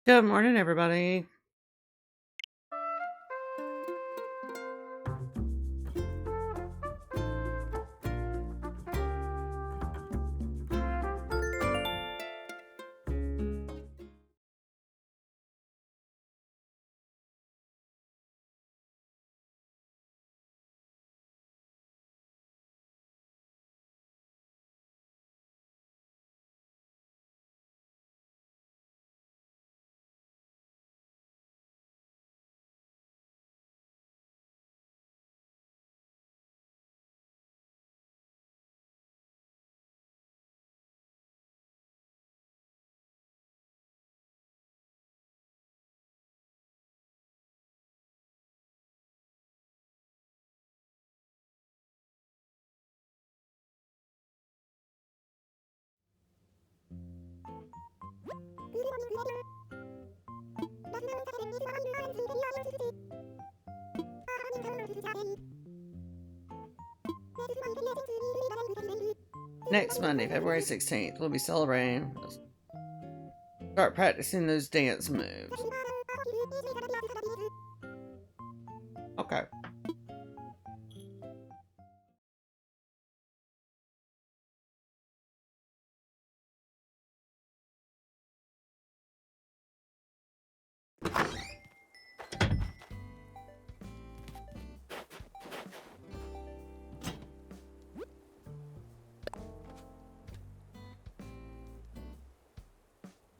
Good morning, everybody. Next Monday, February 16th, we'll be celebrating. Start practicing those dance moves. Okay.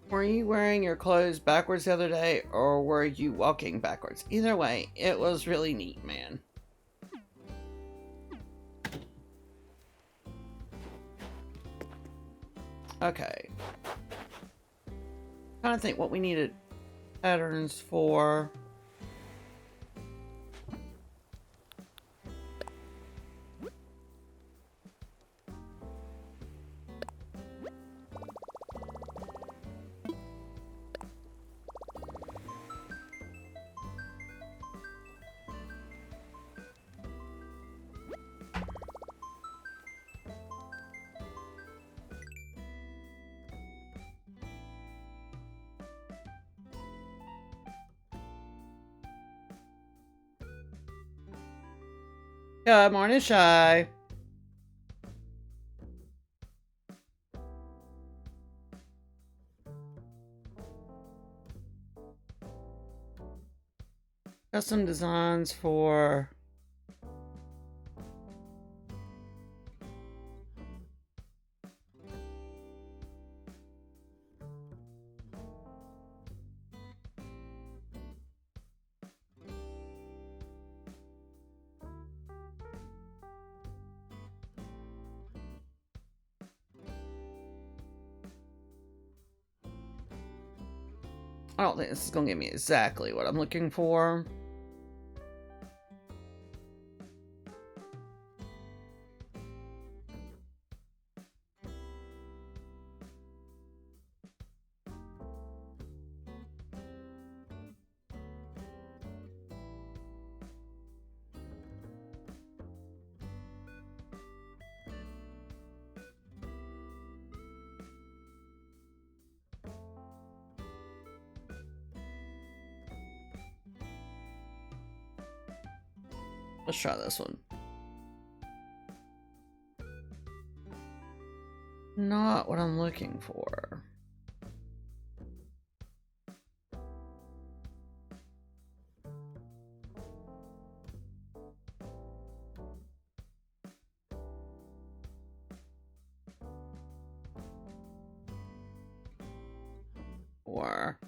Were you wearing your clothes backwards the other day, or were you walking backwards? Either way, it was really neat, man. Okay. Trying to think what we needed patterns for. Good morning, Shy. Custom designs for I don't think this is going to give me exactly what I'm looking for. Let's try this one. Not what I'm looking for. Or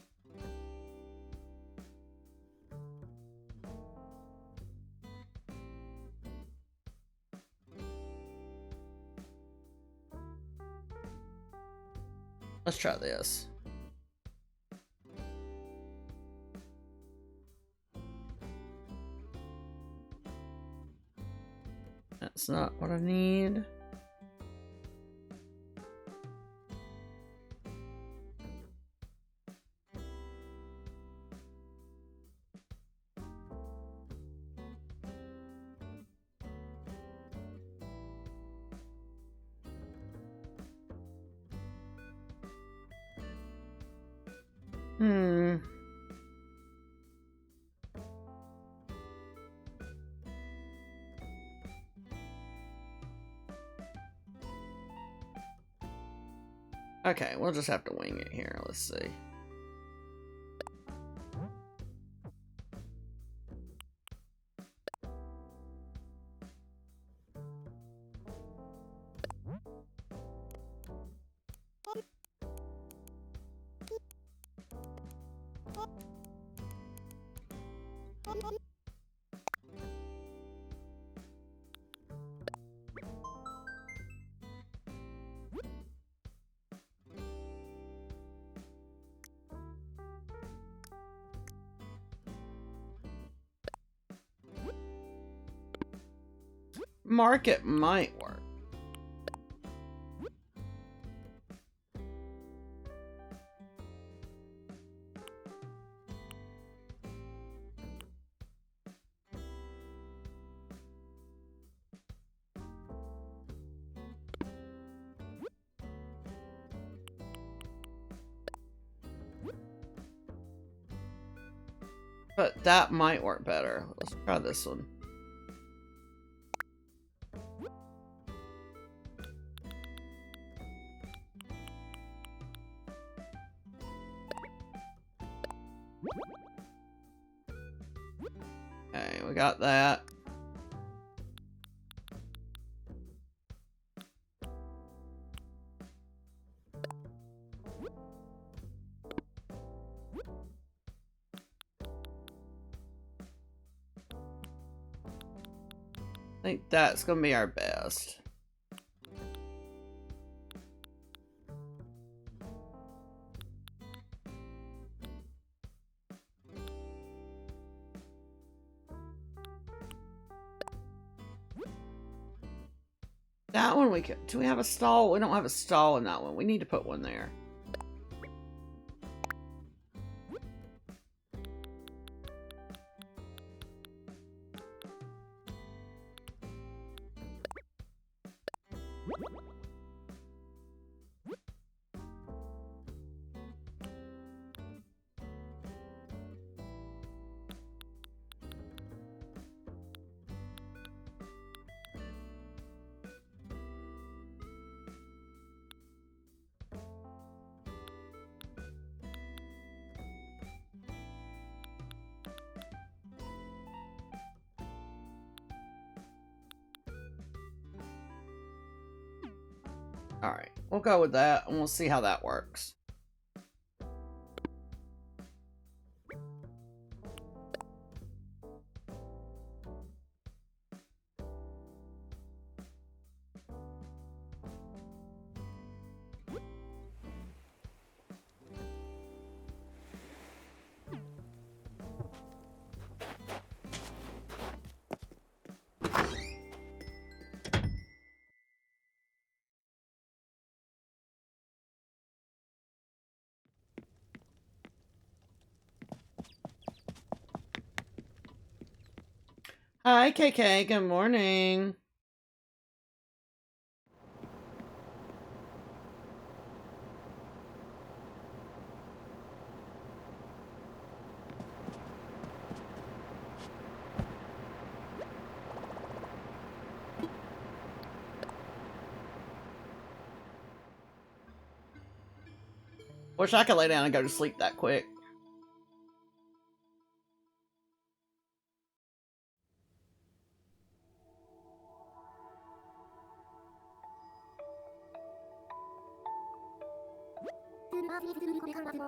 let's try this. That's not what I need. Hmm. Okay, we'll just have to wing it here. Let's see. Market might work. But that might work better. Let's try this one. Okay, we got that. I think that's gonna be our best. That one we can. Do we have a stall? We don't have a stall in that one. We need to put one there. Alright, we'll go with that and we'll see how that works. Hi, KK. Good morning. Wish I could lay down and go to sleep that quick.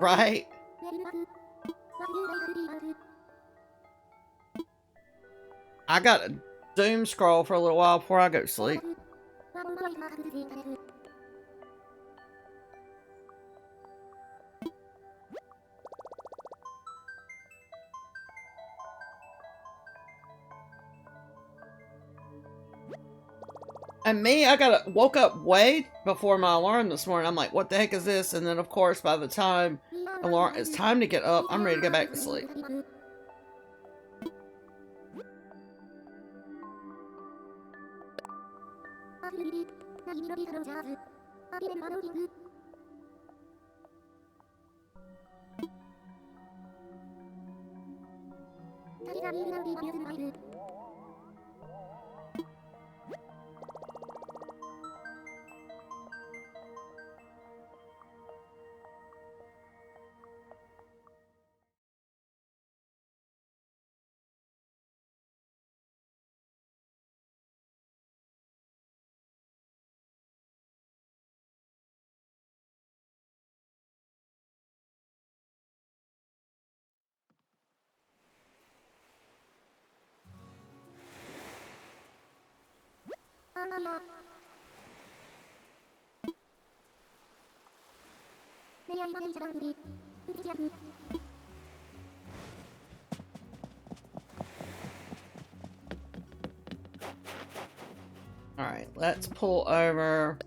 Right? I got a doom scroll for a little while before I go to sleep. And me, woke up way before my alarm this morning. I'm like, what the heck is this? And then, of course, by the time it's time to get up, I'm ready to go back to sleep. Alright, let's pull over.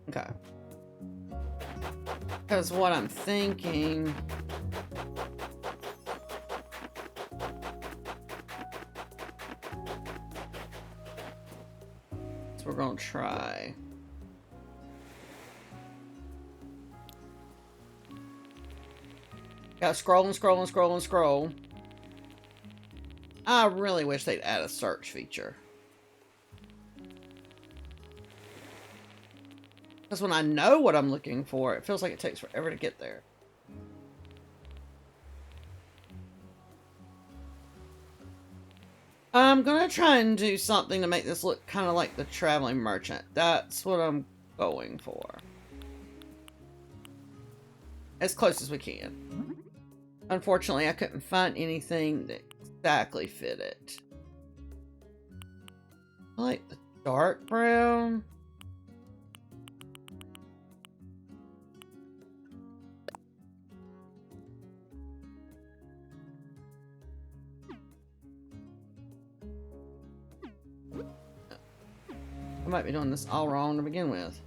Okay. Because what I'm thinking... So we're going to try. Gotta scroll and scroll and scroll and scroll. I really wish they'd add a search feature. Because when I know what I'm looking for, it feels like it takes forever to get there. I'm going to try and do something to make this look kind of like the Traveling Merchant. That's what I'm going for. As close as we can. Unfortunately, I couldn't find anything that exactly fit it. I like the dark brown. I might be doing this all wrong to begin with.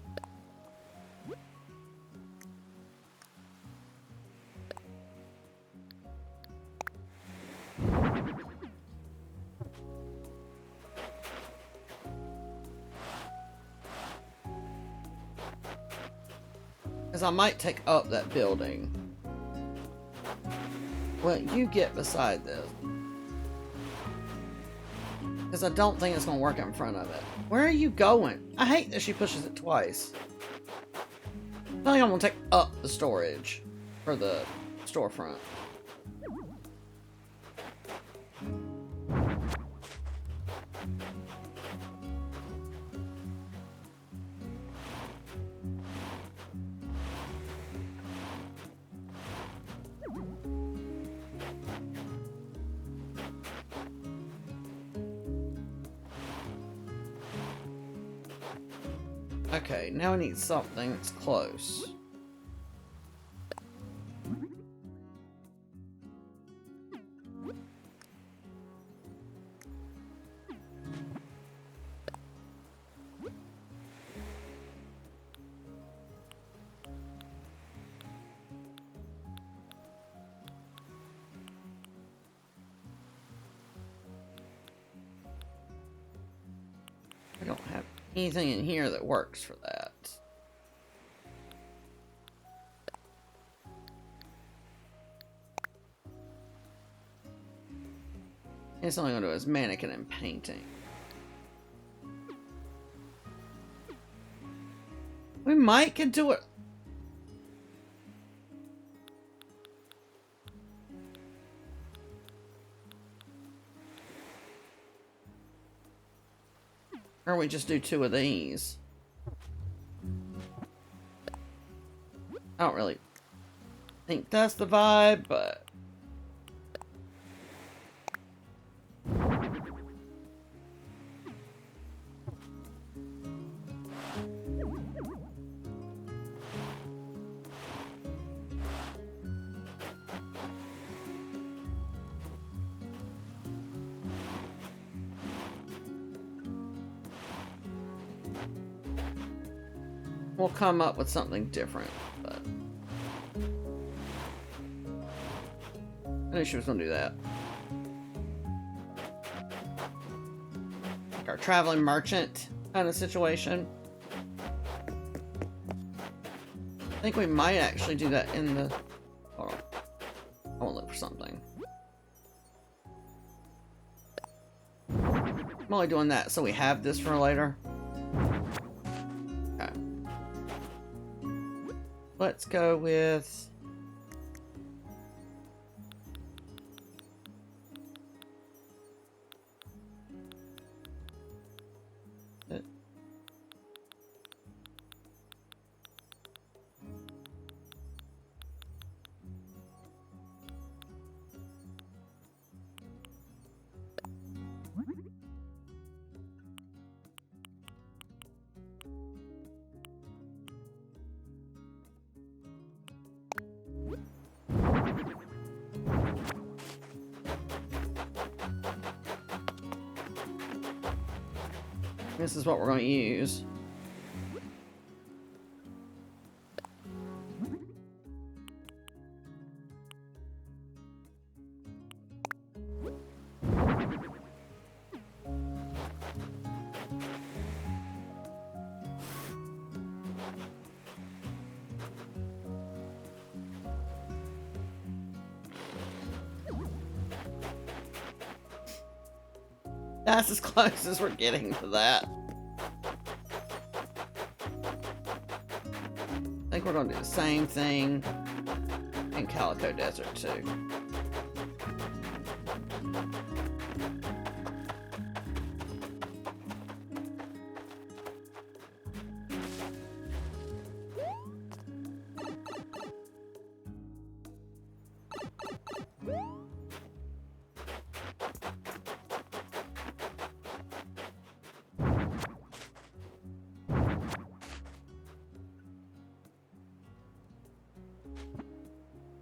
Because I might take up that building. Well, you get beside this. Because I don't think it's going to work in front of it. Where are you going? I hate that she pushes it twice. I feel like I'm going to take up the storage for the storefront. Okay, now I need something that's close. I don't have anything in here that works for that. It's only going to do is mannequin and painting. We might get to it. Or we just do 2 of these. I don't really think that's the vibe, but... We'll come up with something different, but I knew she was gonna do that. Like our traveling merchant kind of situation. I think we might actually do that in the... Hold on. I want to look for something. I'm only doing that so we have this for later. Okay. Let's go with... This is what we're going to use. That's as close as we're getting to that. I think we're going to do the same thing in Calico Desert too.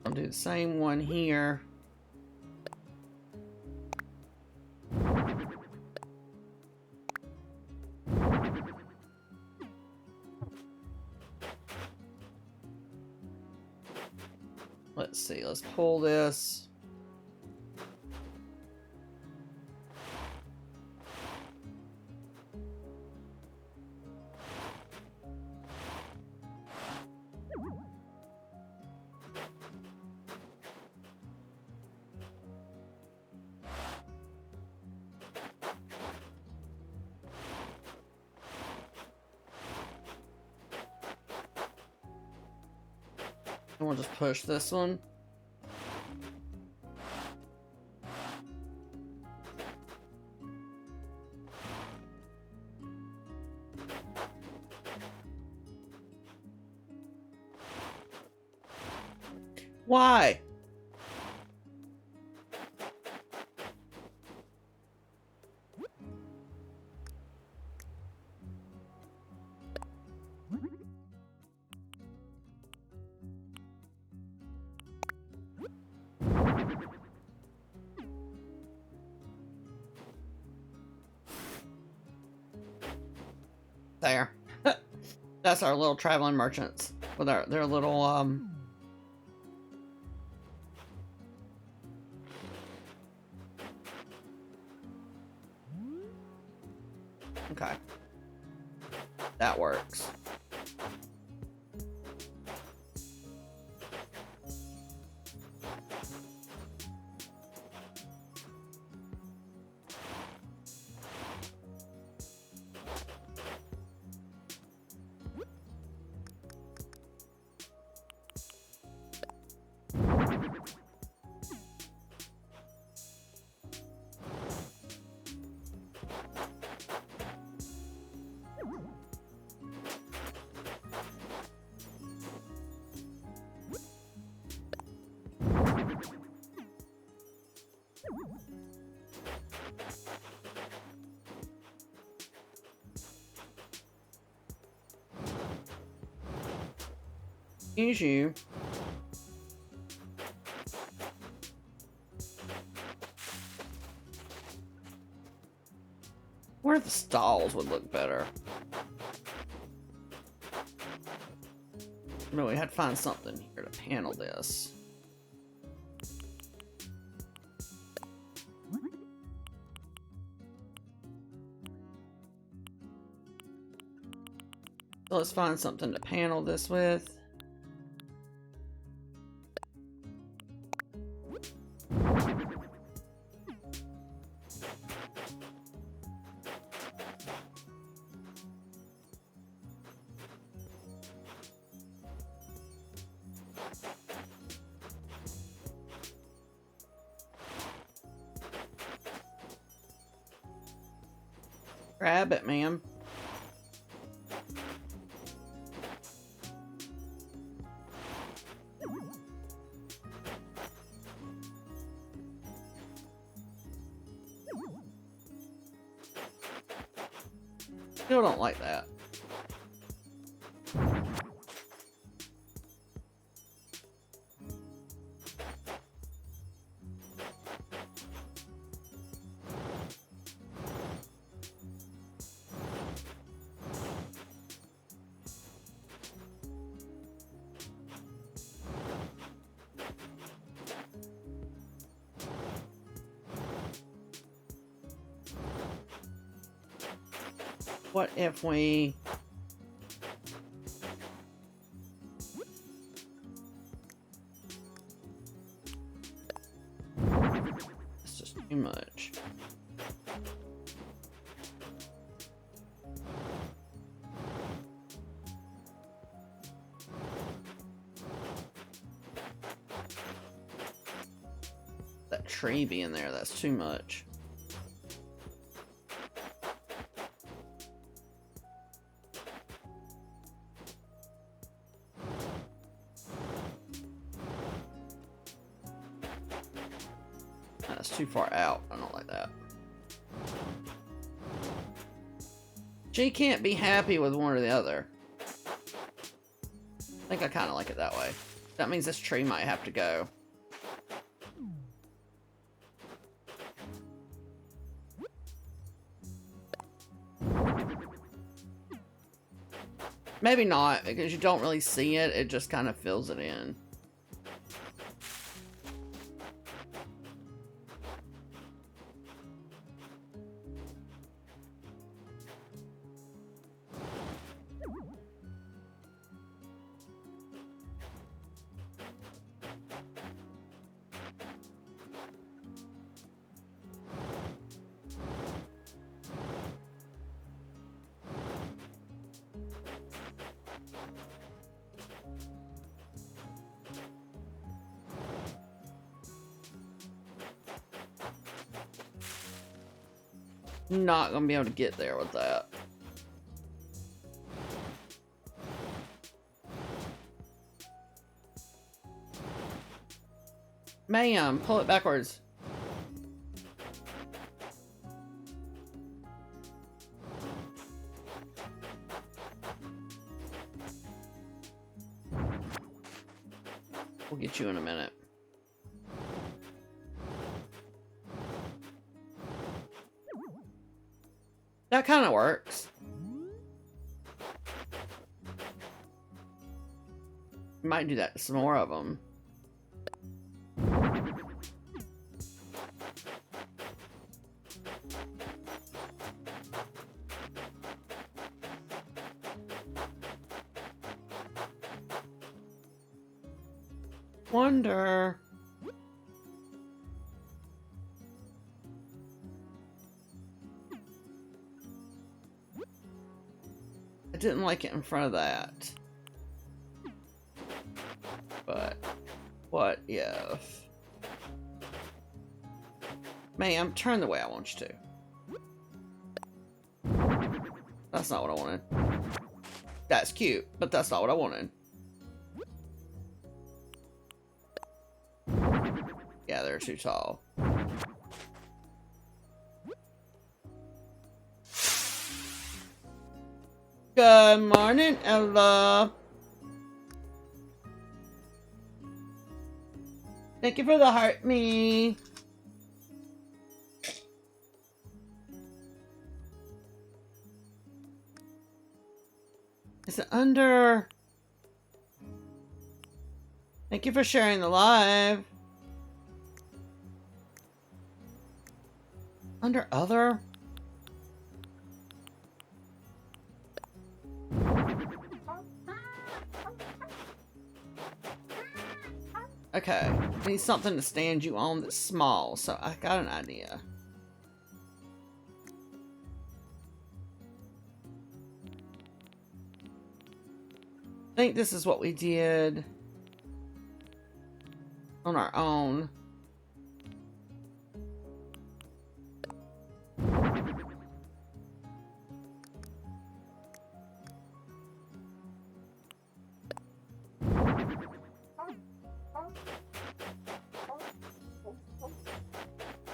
I'll do the same one here. Let's see, let's pull this. And we'll just push this one. Why? There. That's our little traveling merchants with their little okay. That works. Excuse you. Where the stalls would look better. No, we had to find something here to panel this. So let's find something to panel this with. Grab it, ma'am. Still don't like that. What if we... It's just too much. That tree being there, that's too much. That's too far out. I don't like that. She can't be happy with one or the other. I think I kind of like it that way. That means this tree might have to go. Maybe not, because you don't really see it. It just kind of fills it in. Not gonna be able to get there with that. Ma'am, pull it backwards. We'll get you in a minute. That kind of works. Might do that to some more of them. Wonder. I didn't like it in front of that. But what if... Ma'am, turn the way I want you to. That's not what I wanted. That's cute, but that's not what I wanted. Yeah, they're too tall. Good morning, Ella. Thank you for the heart, me. Is it under? Thank you for sharing the live. Under other? Okay, I need something to stand you on that's small, so I got an idea. I think this is what we did on our own.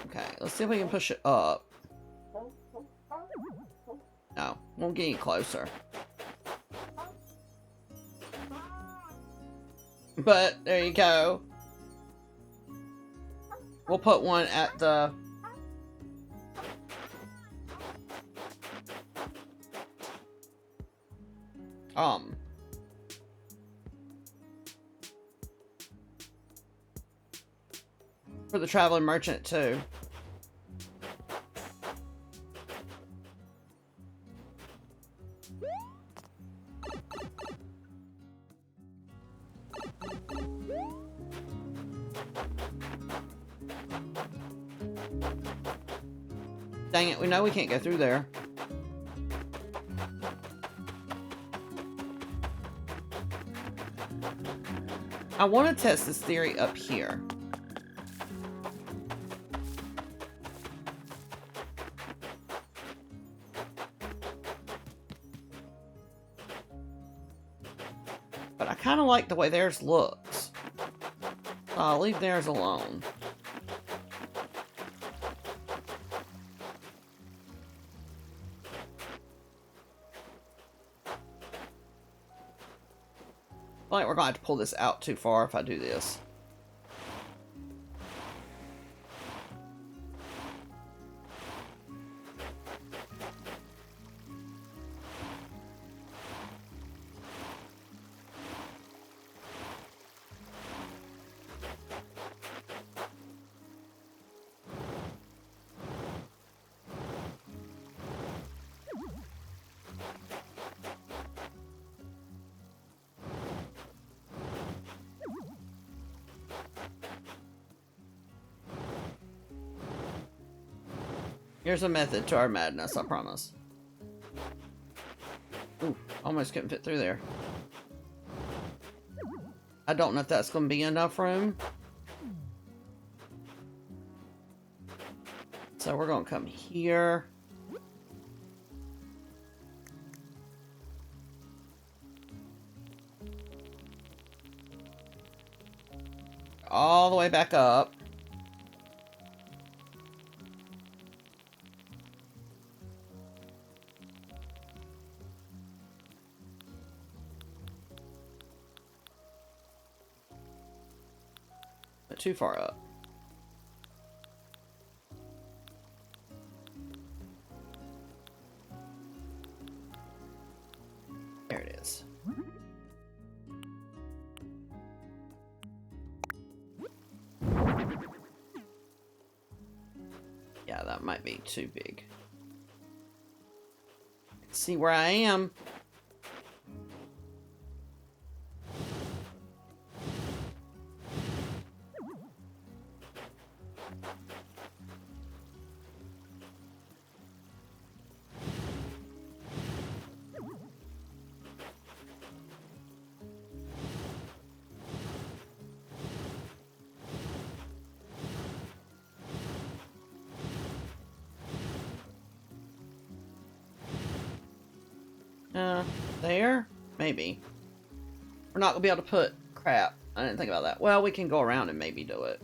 Okay, let's see if we can push it up. No, won't get any closer. But there you go. We'll put one at the for the traveling merchant too. Dang it, we know we can't go through there. I want to test this theory up here. But I kind of like the way theirs looks. So I'll leave theirs alone. I feel like we're going to have to pull this out too far if I do this. Here's a method to our madness, I promise. Ooh, almost couldn't fit through there. I don't know if that's going to be enough room. So we're going to come here. All the way back up. But too far up. There it is. Yeah, that might be too big. Let's see where I am. There? Maybe. We're not gonna be able to put crap. I didn't think about that. Well, we can go around and maybe do it.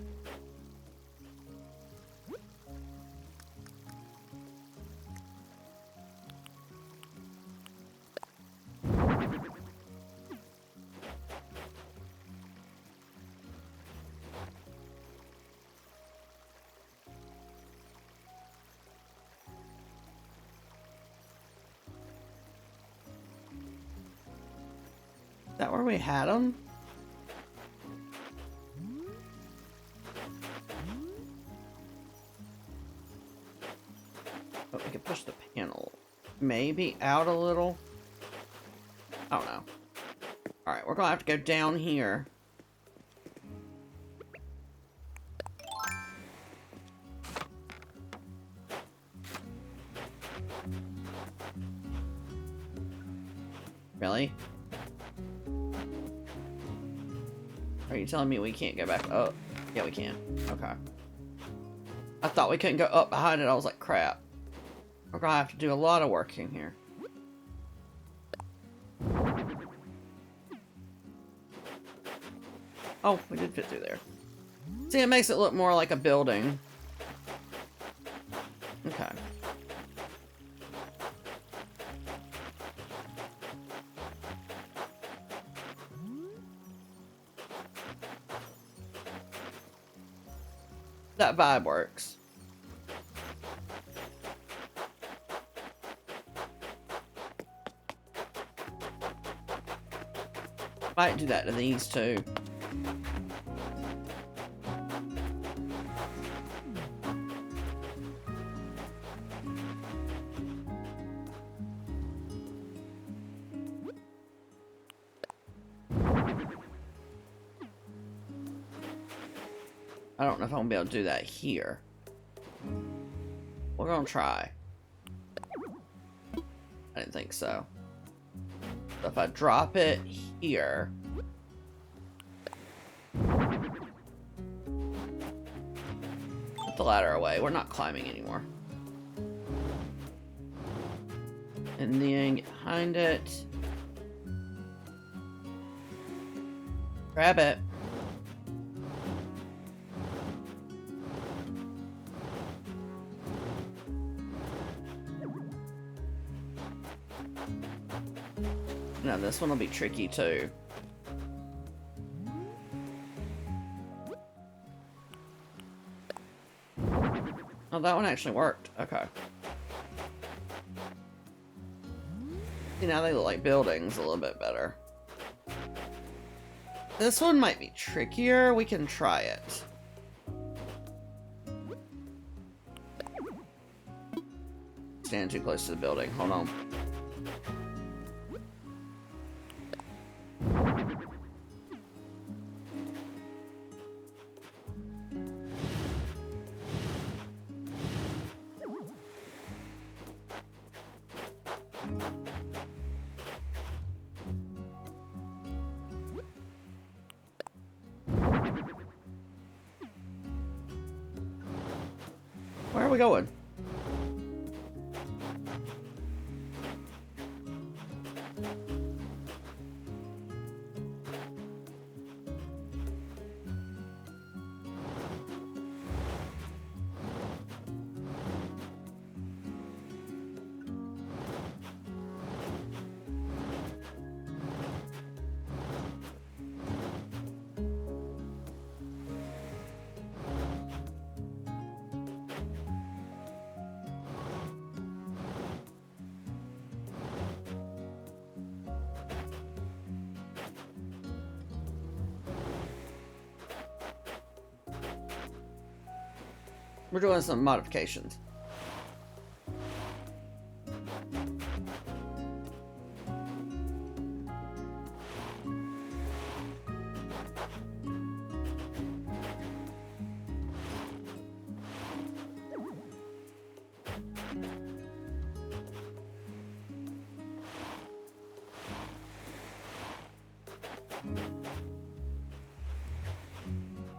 Is that where we had them? push the panel maybe out a little. I don't know. Alright, we're gonna have to go down here. Really? Are you telling me we can't go back up? Yeah, we can. Okay. I thought we couldn't go up behind it. I was like, crap. We're gonna have to do a lot of working here. Oh, we did fit through there. See, it makes it look more like a building. Okay. That vibe works. Might do that to these too. I don't know if I'm gonna be able to do that here. We're gonna try. I didn't think so. So if I drop it here. Put the ladder away. We're not climbing anymore. And then get behind it. Grab it. Now this one will be tricky too. Oh, that one actually worked. Okay. See, now they look like buildings a little bit better. This one might be trickier. We can try it. Stand too close to the building. Hold on. Where are we going? We're doing some modifications.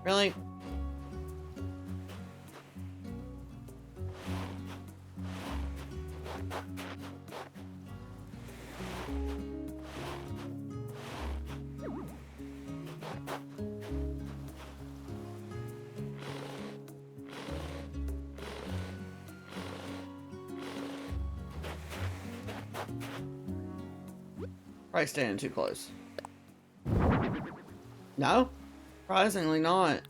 Really? Probably standing too close. No? Surprisingly not.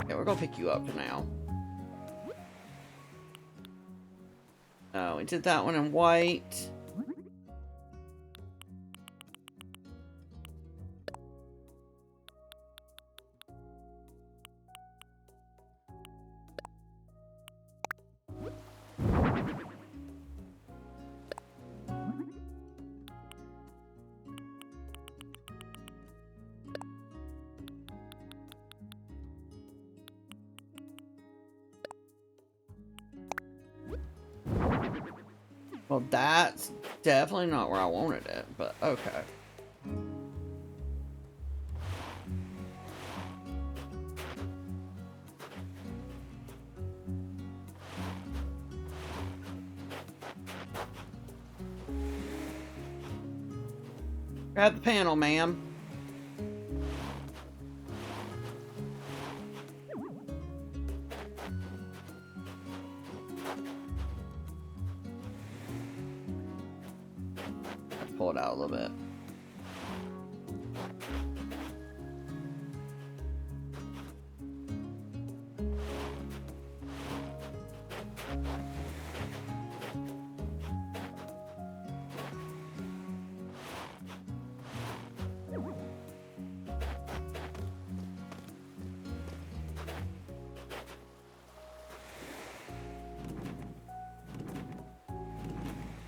Okay, we're gonna pick you up for now. Oh, we did that one in white. Well, that's definitely not where I wanted it, but okay. Grab the panel, ma'am. Pull it out a little bit.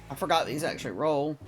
I forgot these actually roll.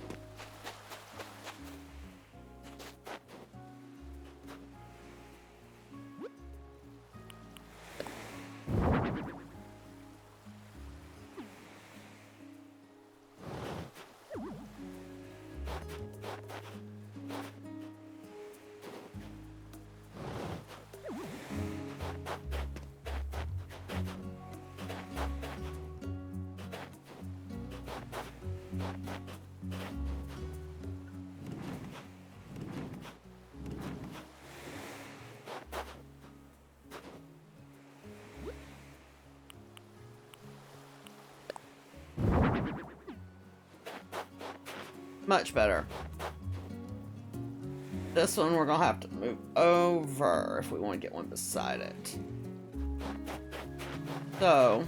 Much better. This one we're gonna have to move over if we want to get one beside it. So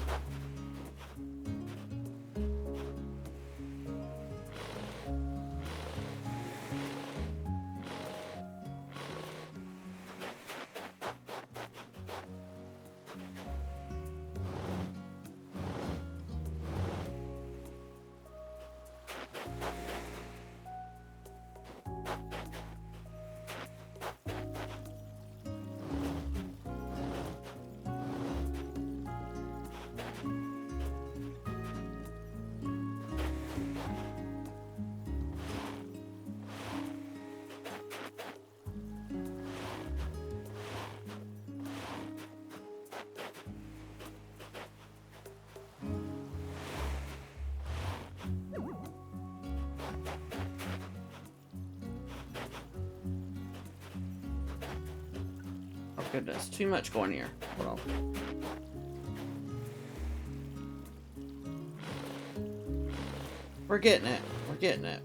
goodness, too much going here. Hold on. We're getting it. We're getting it.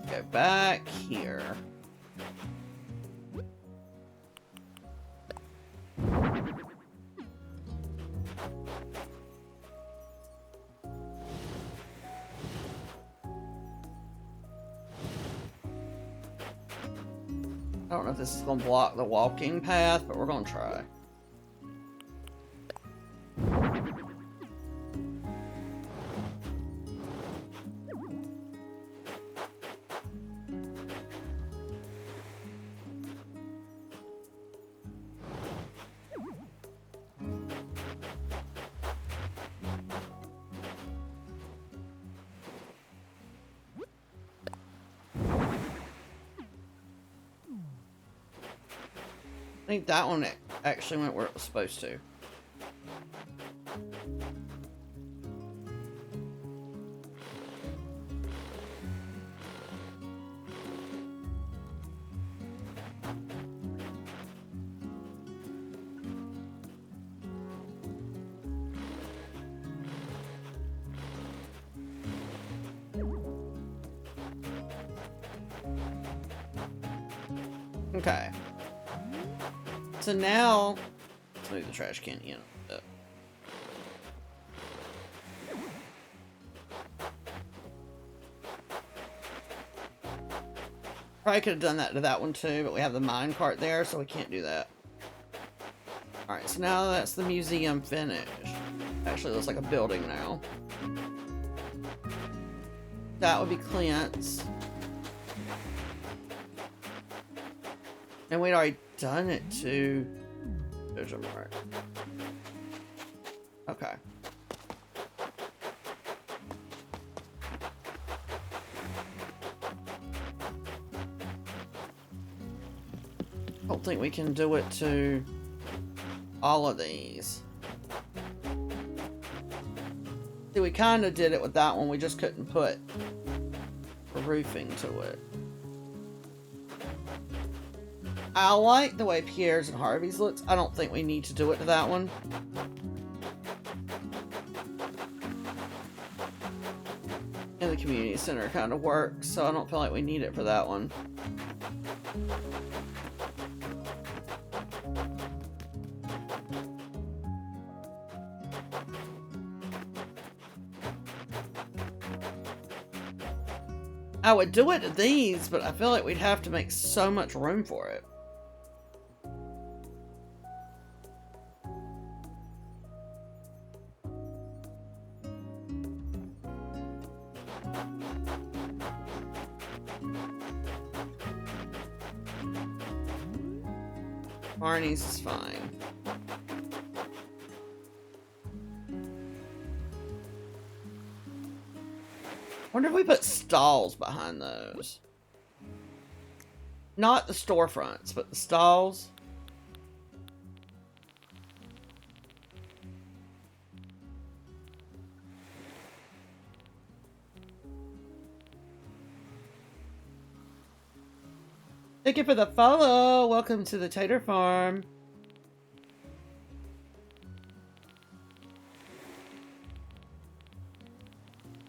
Go back here. I don't know if this is going to block the walking path, but we're going to try. I think that one actually went where it was supposed to. Okay. So now, let's move the trash can in. Probably could have done that to that one too, but we have the mine cart there, so we can't do that. Alright, so now that's the museum finished. Actually, looks like a building now. That would be Clint's. And we'd already done it to... There's a mark. Okay. I don't think we can do it to all of these. See, we kind of did it with that one. We just couldn't put a roofing to it. I like the way Pierre's and Harvey's looks. I don't think we need to do it to that one. And the community center kind of works, so I don't feel like we need it for that one. I would do it to these, but I feel like we'd have to make so much room for it. Barney's is fine. Wonder if we put stalls behind those. Not the storefronts, but the stalls. Thank you for the follow. Welcome to the Tater Farm.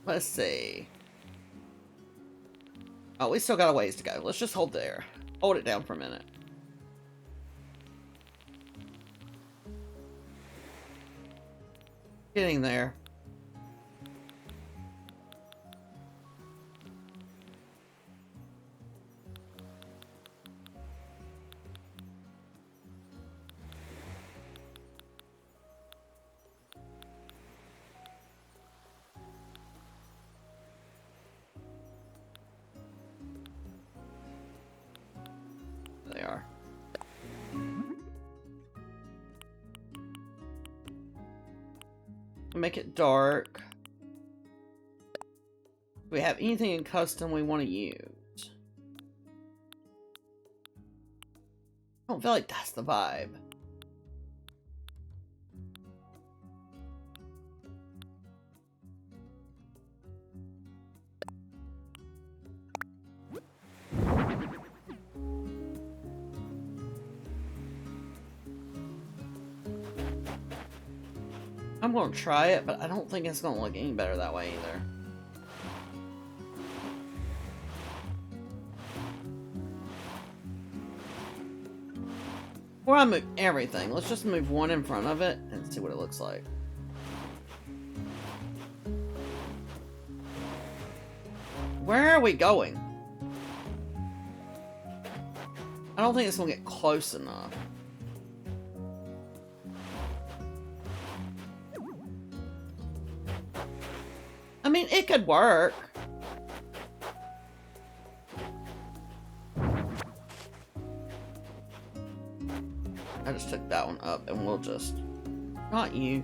Let's see. Oh, we still got a ways to go. Let's just hold there. Hold it down for a minute. Getting there. They are. Make it dark. Do we have anything in custom we want to use? I don't feel like that's the vibe. I'm gonna try it, but I don't think it's gonna look any better that way either. Before I move everything, let's just move one in front of it and see what it looks like. Where are we going? I don't think it's gonna get close enough. I mean, it could work. I just took that one up and we'll just... Not you.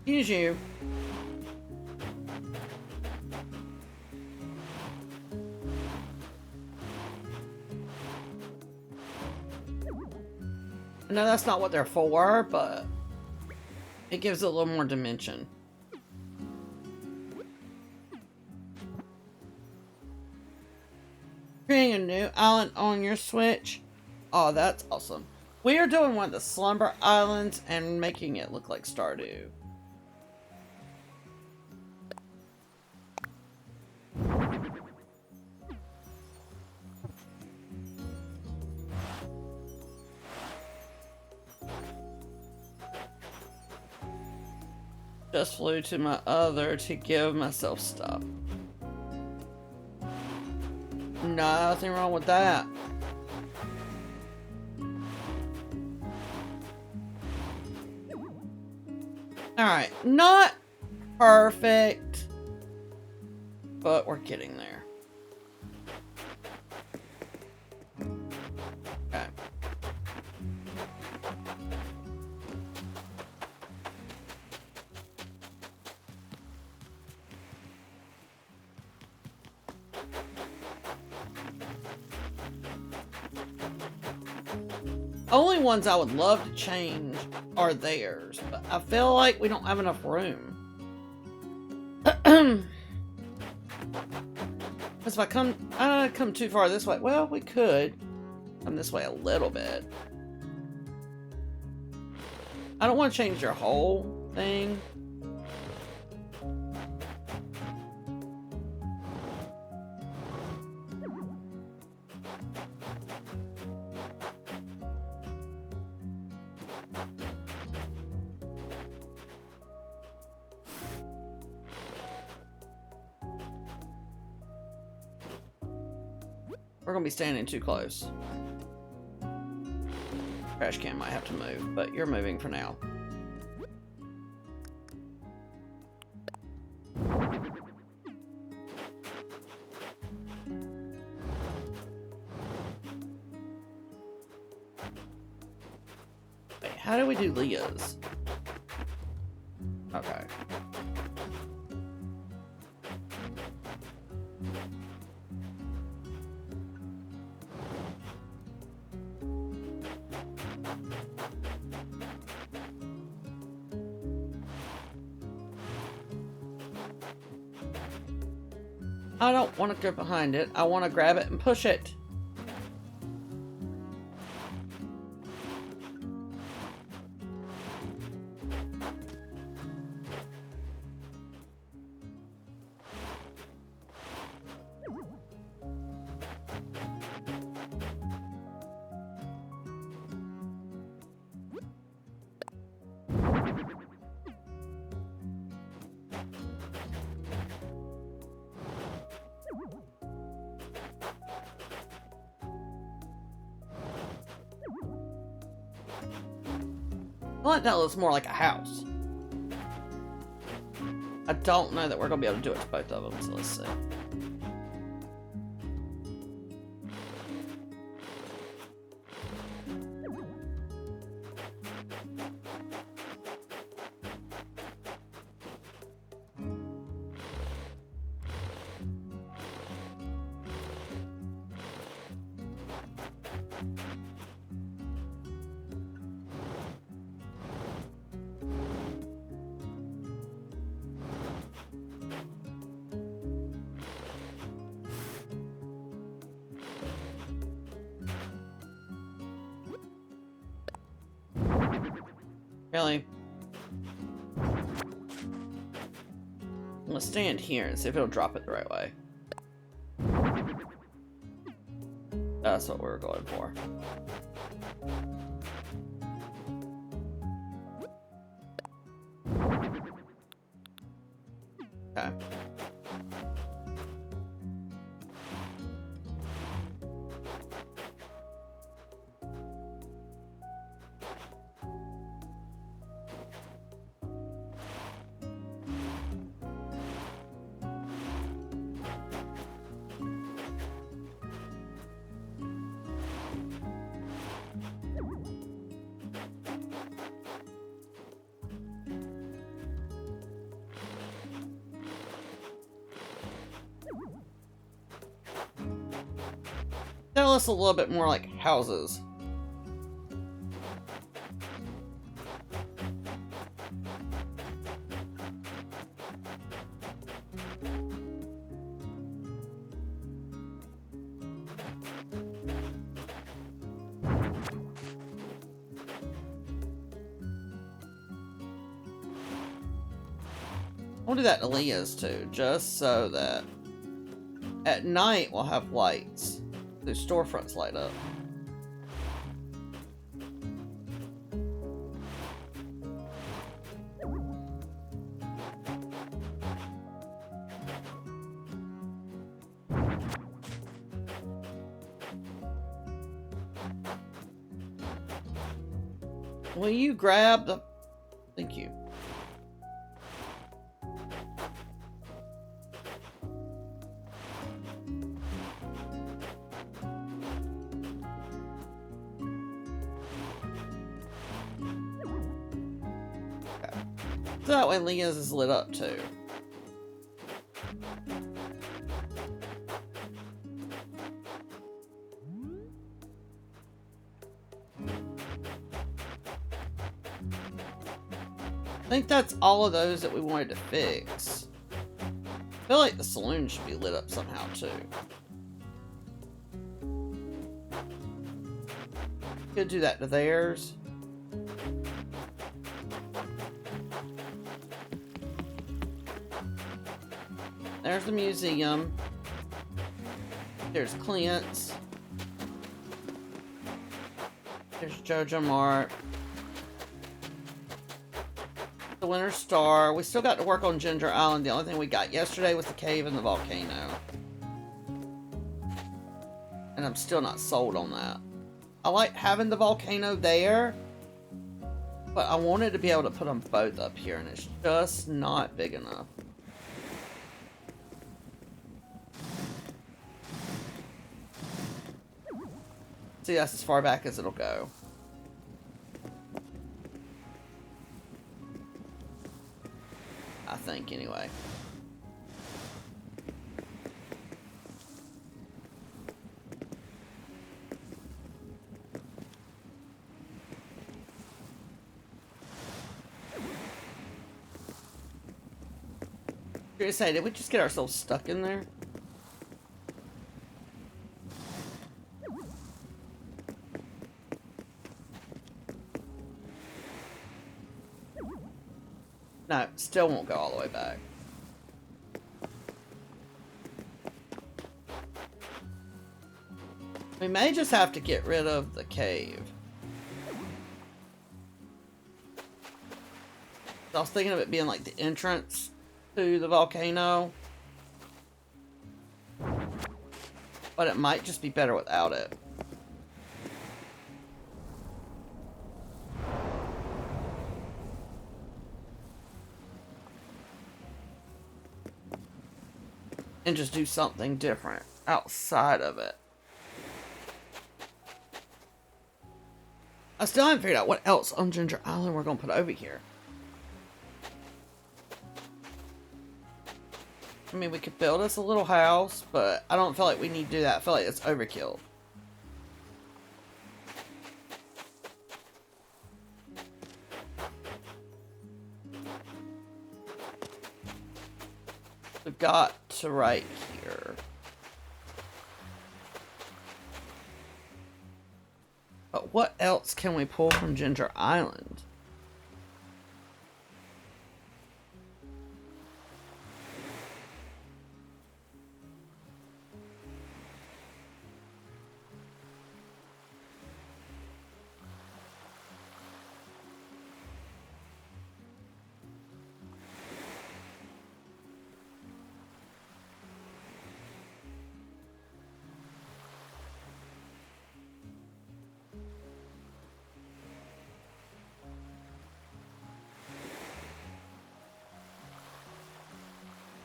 Excuse you. I know that's not what they're for, but it gives it a little more dimension. Creating a new island on your Switch. Oh, that's awesome. We are doing one of the Slumber Islands and making it look like Stardew. Just flew to my other to give myself stuff. Nothing wrong with that. Alright, not perfect, but we're getting there. Okay. Only ones I would love to change are theirs, but I feel like we don't have enough room. Because if I come too far this way, well, we could come this way a little bit. I don't want to change your whole thing. We're gonna be standing too close. Trash can might have to move, but you're moving for now. Wait, how do we do Leah's? Okay. I don't want to go behind it. I want to grab it and push it. I like that looks more like a house. I don't know that we're going to be able to do it to both of them, so let's see. Really? I'm gonna stand here and see if it'll drop it the right way. That's what we were going for. Okay. That looks a little bit more like houses. We'll do that to Leah's too, just so that at night we'll have lights. The storefronts light up. Will you grab the... Thank you. Okay. So that way Leah's is lit up too. I think that's all of those that we wanted to fix. I feel like the saloon should be lit up somehow too. Could do that to theirs. There's the museum. There's Clint's. There's Jojo Mart. The Winter Star. We still got to work on Ginger Island. The only thing we got yesterday was the cave and the volcano. And I'm still not sold on that. I like having the volcano there, but I wanted to be able to put them both up here, and it's just not big enough. See, that's as far back as it'll go. I think, anyway. Say, did we just get ourselves stuck in there? No, still won't go all the way back. We may just have to get rid of the cave. I was thinking of it being like the entrance to the volcano, but it might just be better without it. And just do something different outside of it. I still haven't figured out what else on Ginger Island we're gonna put over here. I mean, we could build us a little house, but I don't feel like we need to do that. I feel like it's overkill. We've got to right here. But what else can we pull from Ginger Island?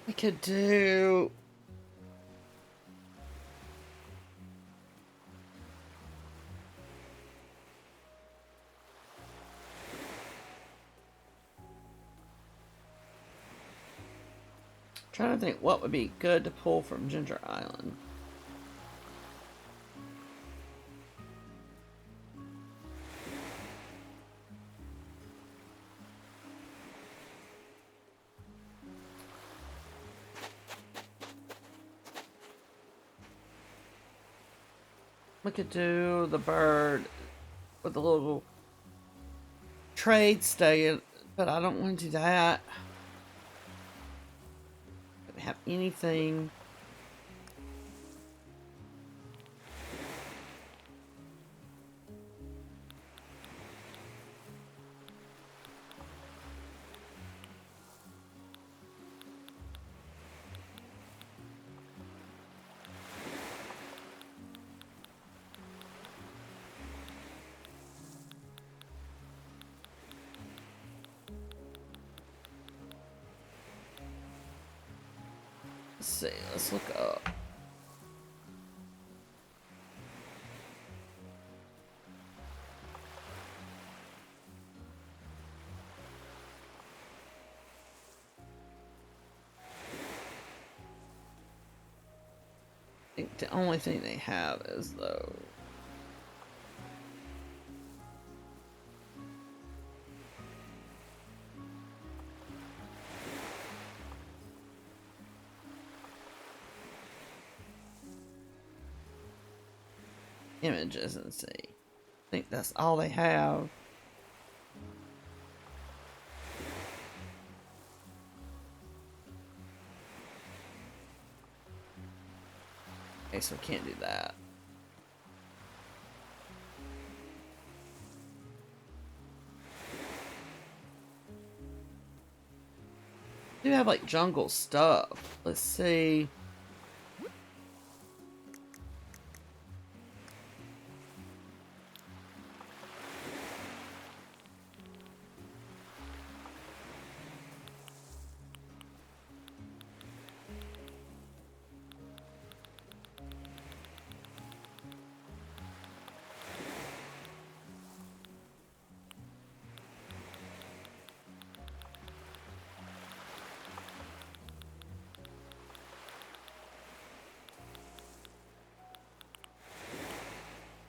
We could do... trying to think what would be good to pull from Ginger Island. We could do the bird with the little trade stay, but I don't want to do that. Don't have anything. Let's see, let's look up. I think the only thing they have is though. Images and see. I think that's all they have. Okay, so we can't do that. We do have like jungle stuff. Let's see.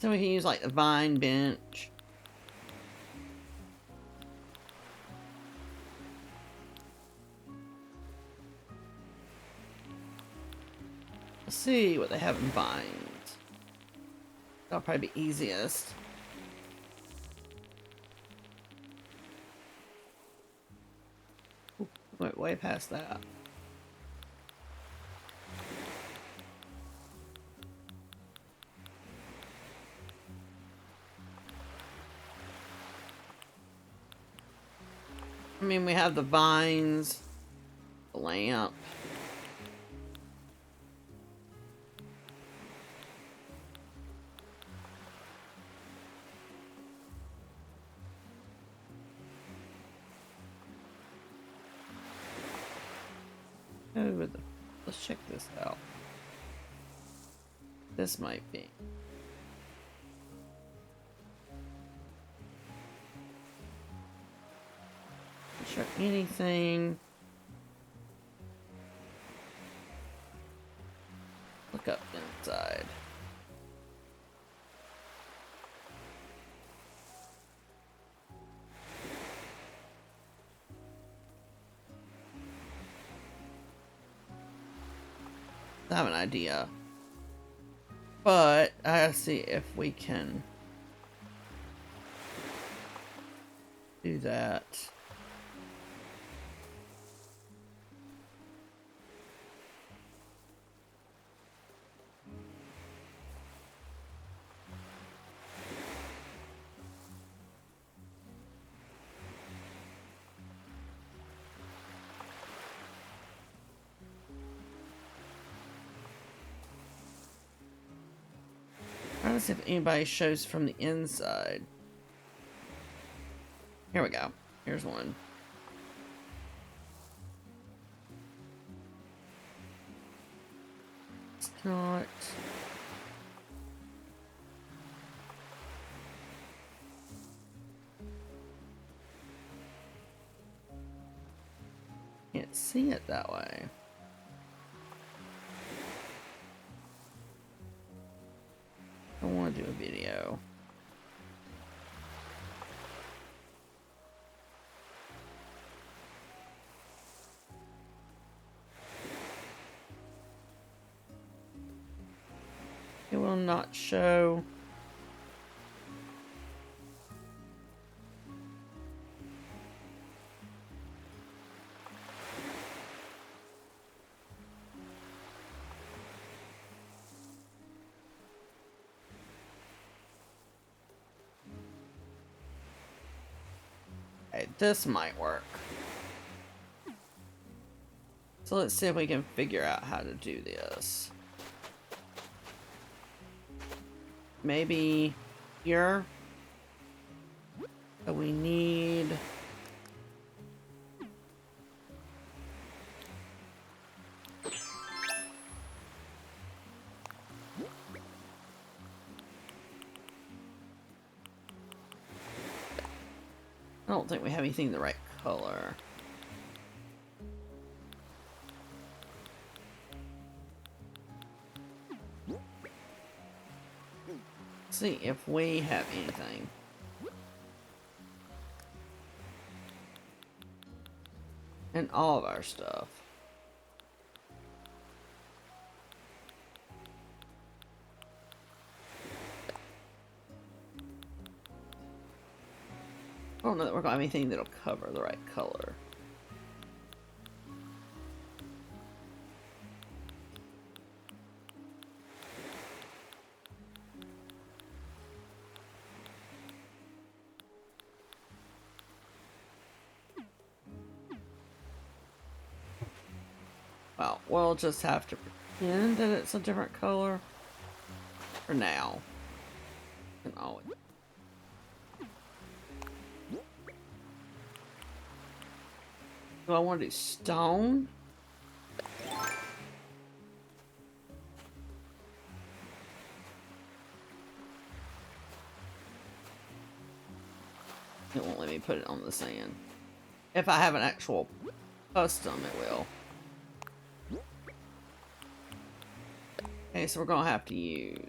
So we can use like the vine bench. Let's see what they have in vines. That'll probably be easiest. Ooh, went way past that. I mean, we have the vines, the lamp. Oh, let's check this out. This might be. Check anything. Look up inside. I have an idea. But I gotta see if we can do that. Trying to see if anybody shows from the inside. Here we go. Here's one. It's not. Can't see it that way. I want to do a video. It will not show. Okay, this might work. So let's see if we can figure out how to do this. Maybe here. But we need... I don't think we have anything the right color. See if we have anything. In all of our stuff. I don't know that we're gonna have anything that'll cover the right color. Well, we'll just have to pretend that it's a different color for now. And always. Do I want to do stone? It won't let me put it on the sand. If I have an actual custom, it will. Okay, so we're gonna have to use.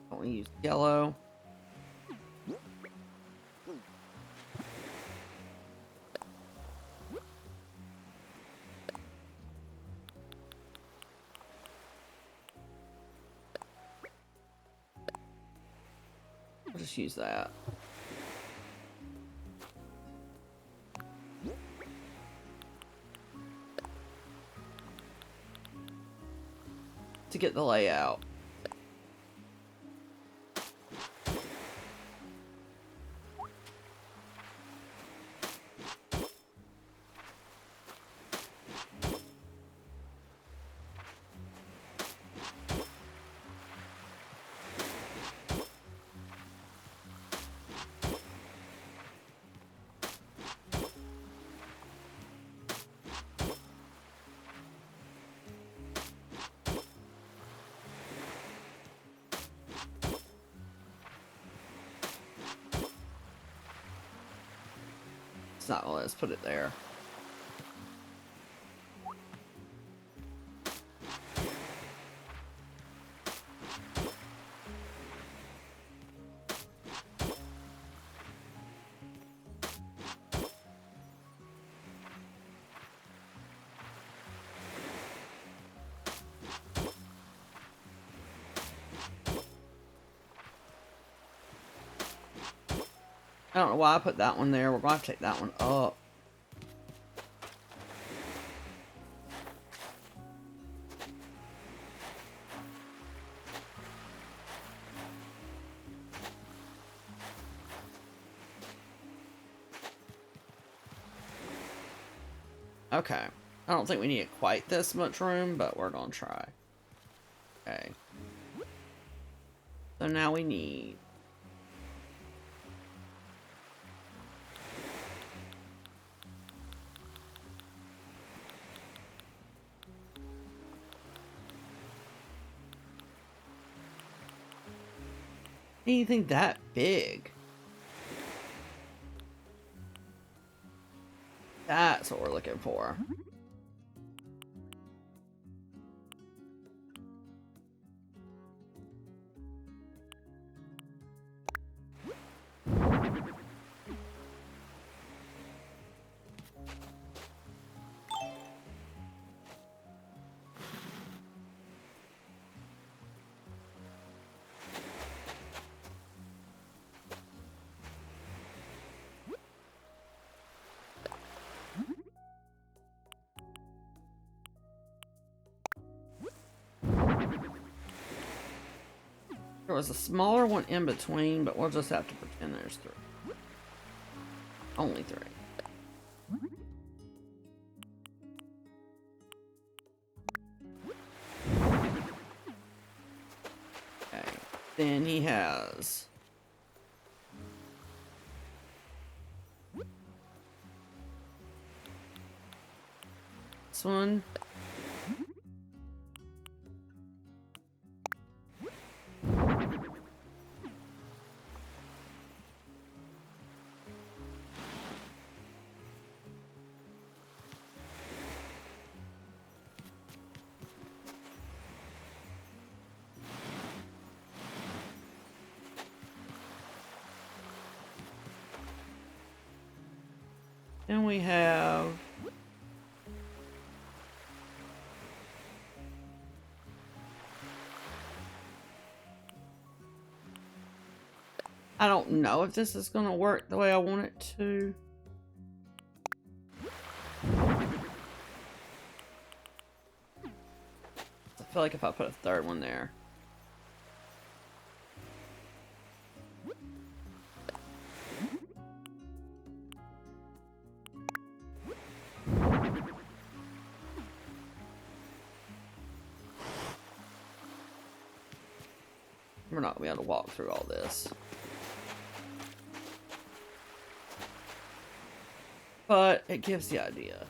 Don't we use yellow? I'll just use that. To get the layout. It's not gonna let us put it there. I don't know why I put that one there. We're going to have to take that one up. Okay. I don't think we need quite this much room, but we're going to try. Okay. So now we need... anything that big. That's what we're looking for. There was a smaller one in between, but we'll just have to pretend there's three. Only three. Okay. Then he has... this one. Then we have... I don't know if this is going to work the way I want it to. I feel like if I put a third one there. We're not going to be able to walk through all this. But it gives the idea.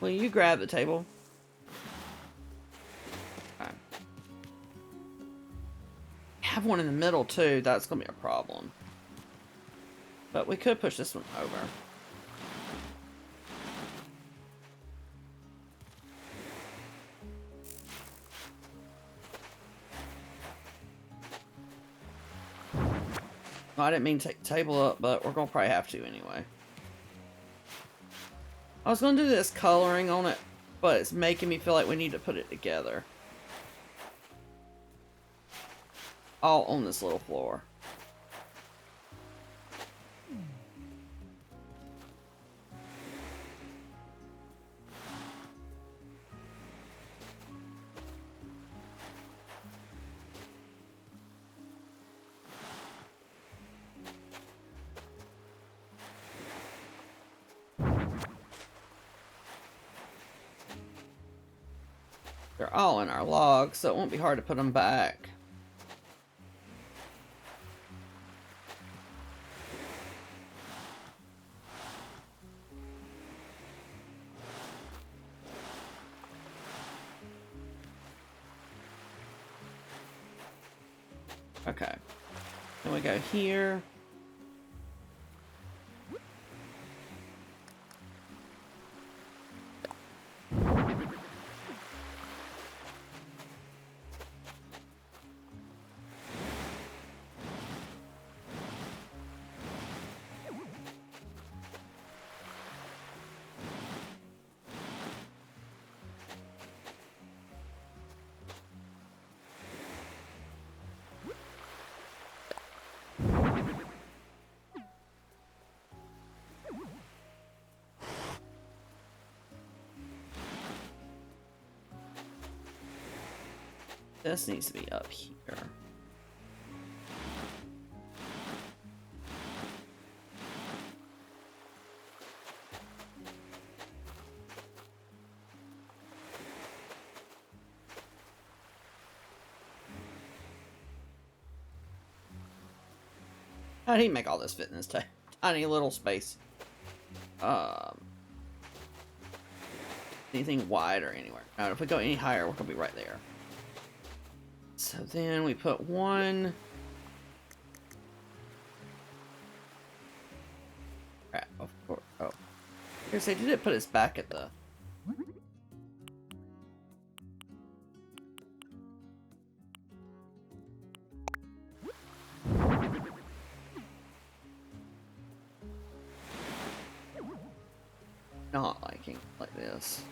Will you grab the table? Okay. Have one in the middle too. That's going to be a problem. But we could push this one over. No, I didn't mean to take the table up, but we're going to probably have to anyway. I was going to do this coloring on it, but it's making me feel like we need to put it together. All on this little floor. They're all in our log, so it won't be hard to put them back. Okay. Then we go here. This needs to be up here. How did he make all this fit in this tiny little space? Anything wide or anywhere? Now, if we go any higher, we're gonna be right there. So then we put one. Crap, of course. Oh. Here's say, did it put us back at the. Not liking it like this.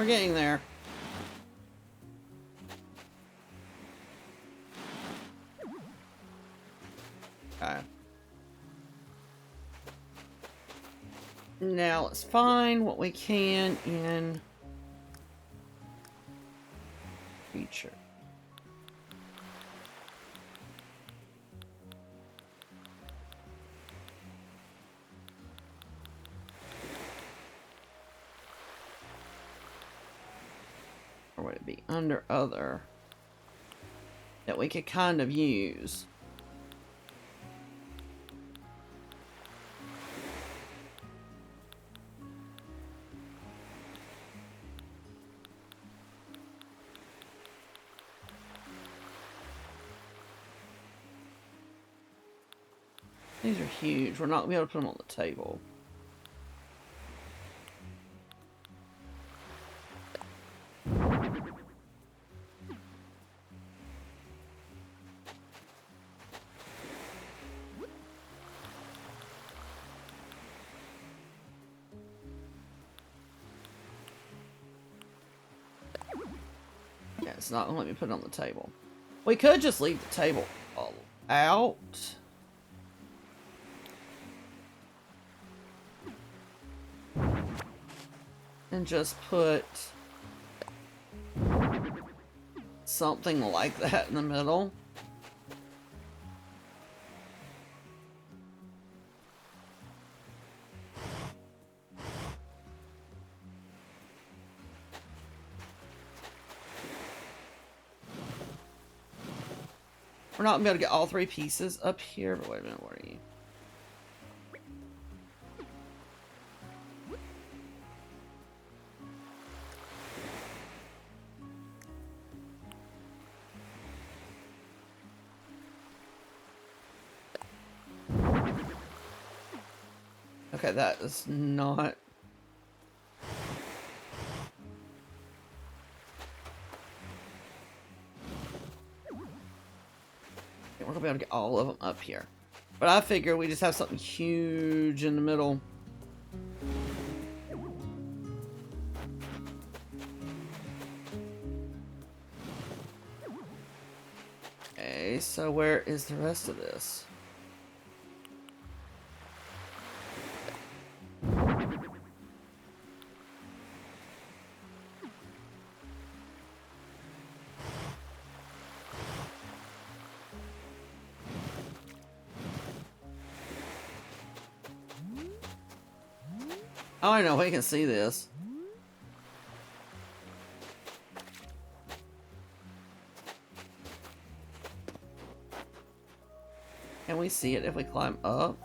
We're getting there. Okay. Now let's find what we can in feature. Or would it be under other that we could kind of use? These are huge. We're not going to be able to put them on the table. Yeah, it's not going to let me put it on the table. We could just leave the table all out. And just put something like that in the middle. We're not going to be able to get all three pieces up here, but wait a minute, what are you? Okay, that is not... We're gonna be able to get all of them up here. But I figure we just have something huge in the middle. Okay, so where is the rest of this? Oh, I know, we can see this. Can we see it if we climb up?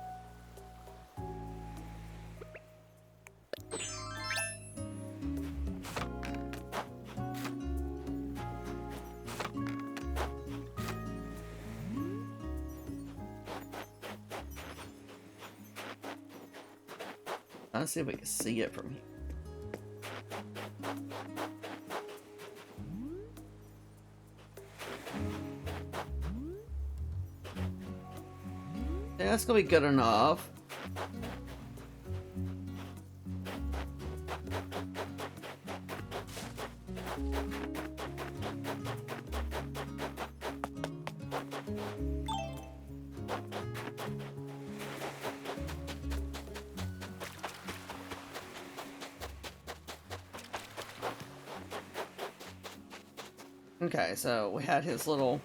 Let's see if we can see it from here. Yeah, that's gonna be good enough. Okay, so we had his little...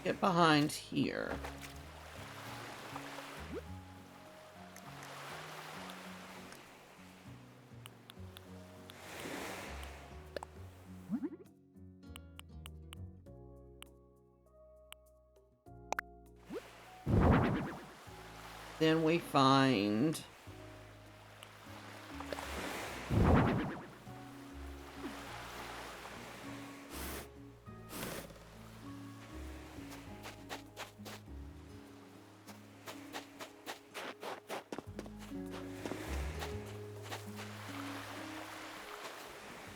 Get behind here. Then we find...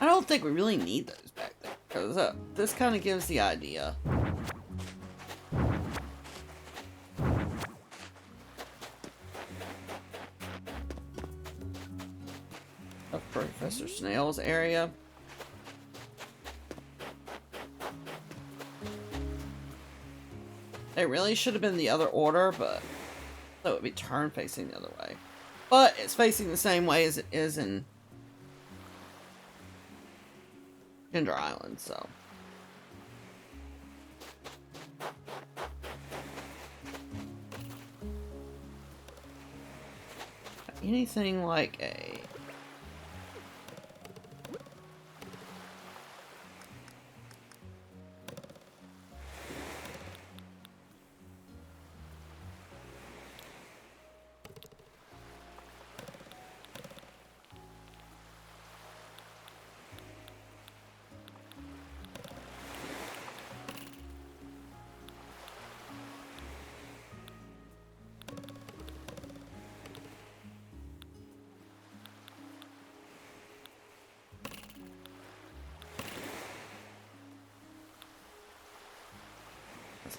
I don't think we really need those back there, because this kind of gives the idea. Snails area. It really should have been the other order, but so it would be turn facing the other way. But it's facing the same way as it is in Ginger Island, so. Anything like a...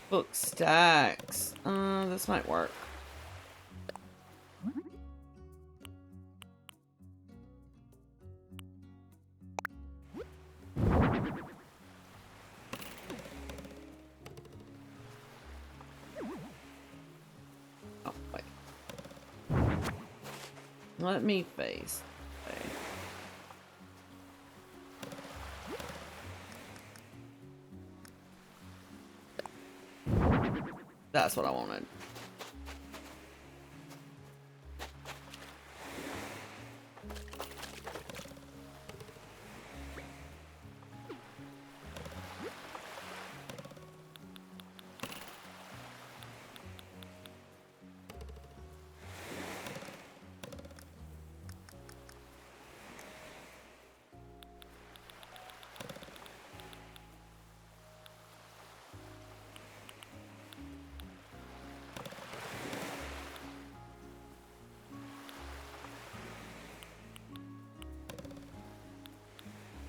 book stacks. This might work. Oh, wait. Let me face. Okay. That's what I wanted.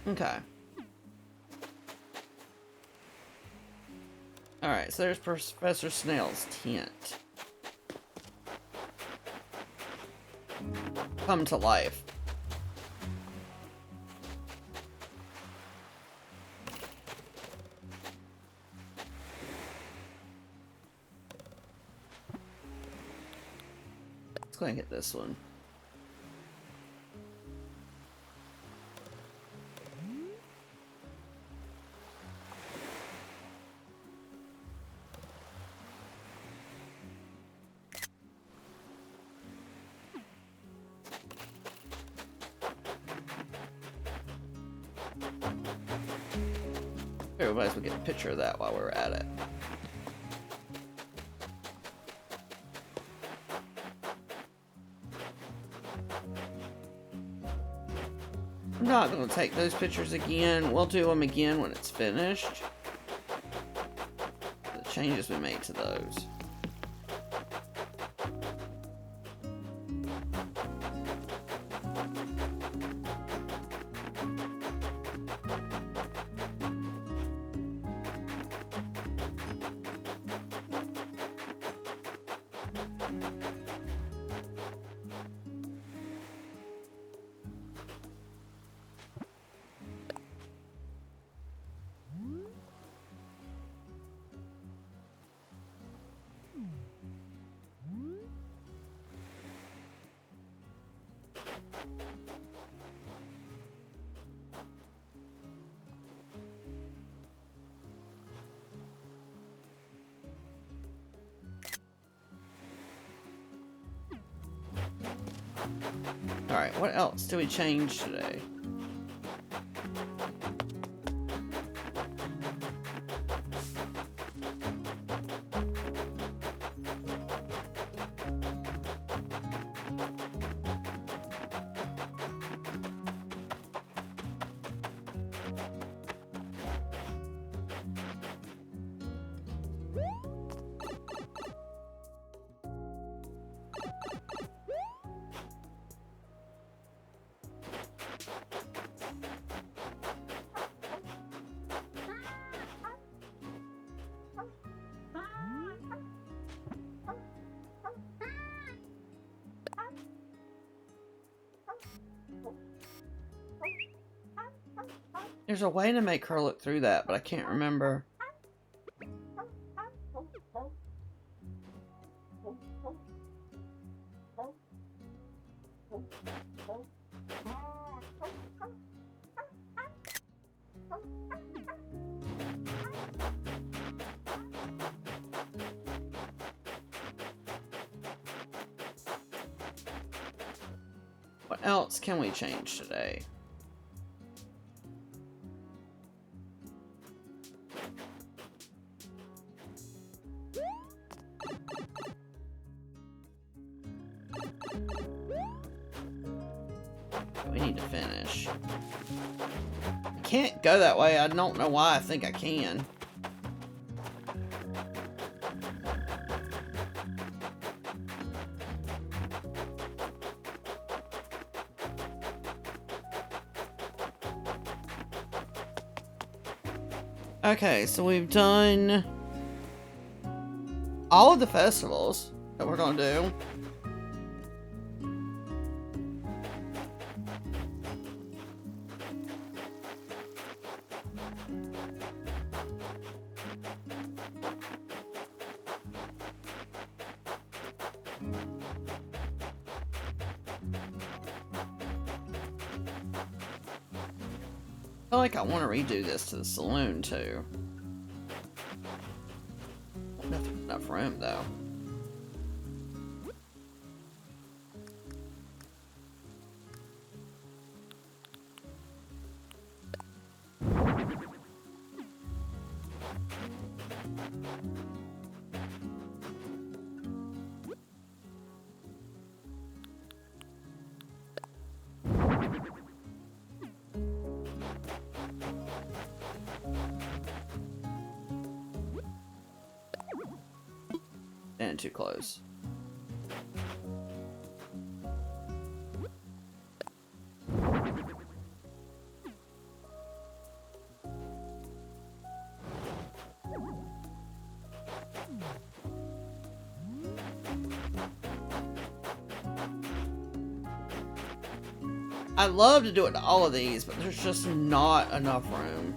Okay. Alright, so there's Professor Snail's tent. Come to life. Let's go and get this one. Everybody's will get a picture of that while we're at it. I'm not going to take those pictures again. We'll do them again when it's finished. The changes we made to those. Alright, what else do we change today? There's a way to make her look through that, but I can't remember. What else can we change today? We need to finish. I can't go that way. I don't know why I think I can. Okay, so we've done all of the festivals that we're gonna do. I feel like I want to redo this to the saloon too. Enough room though. And too close. I'd love to do it to all of these, but there's just not enough room.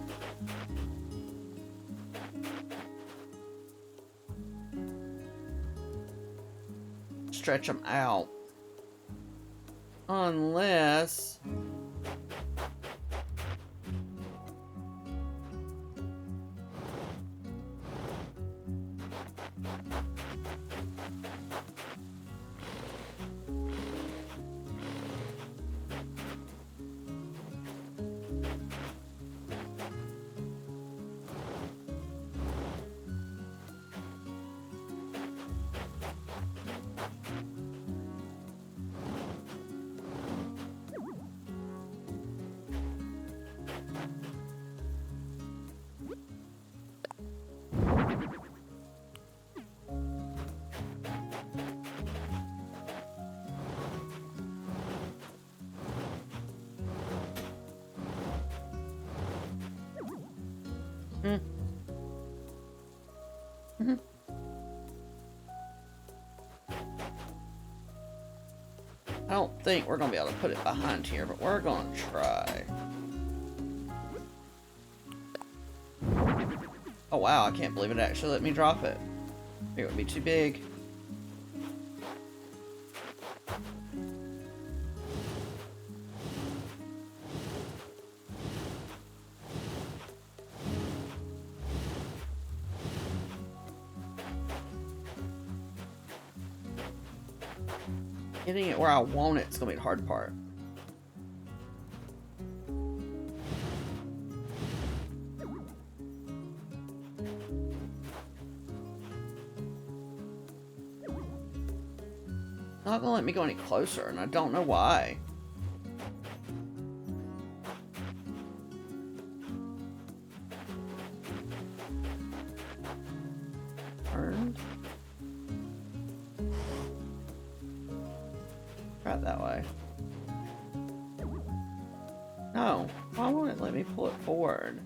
Stretch them out. Unless... I don't think we're going to be able to put it behind here, but we're going to try. Oh wow, I can't believe it actually let me drop it. It would be too big. Getting it where I want it's gonna be the hard part. Not gonna let me go any closer, and I don't know why. Turned. Try it that way. No, why won't it let me pull it forward?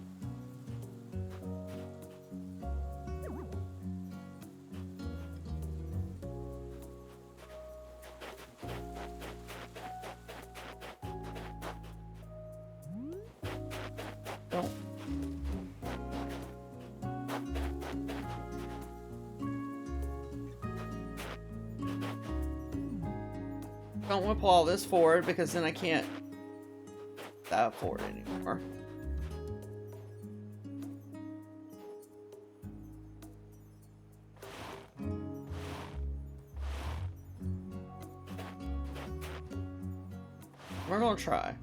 Don't Don't want to pull all this forward because then I can't dive forward anymore. We're gonna try.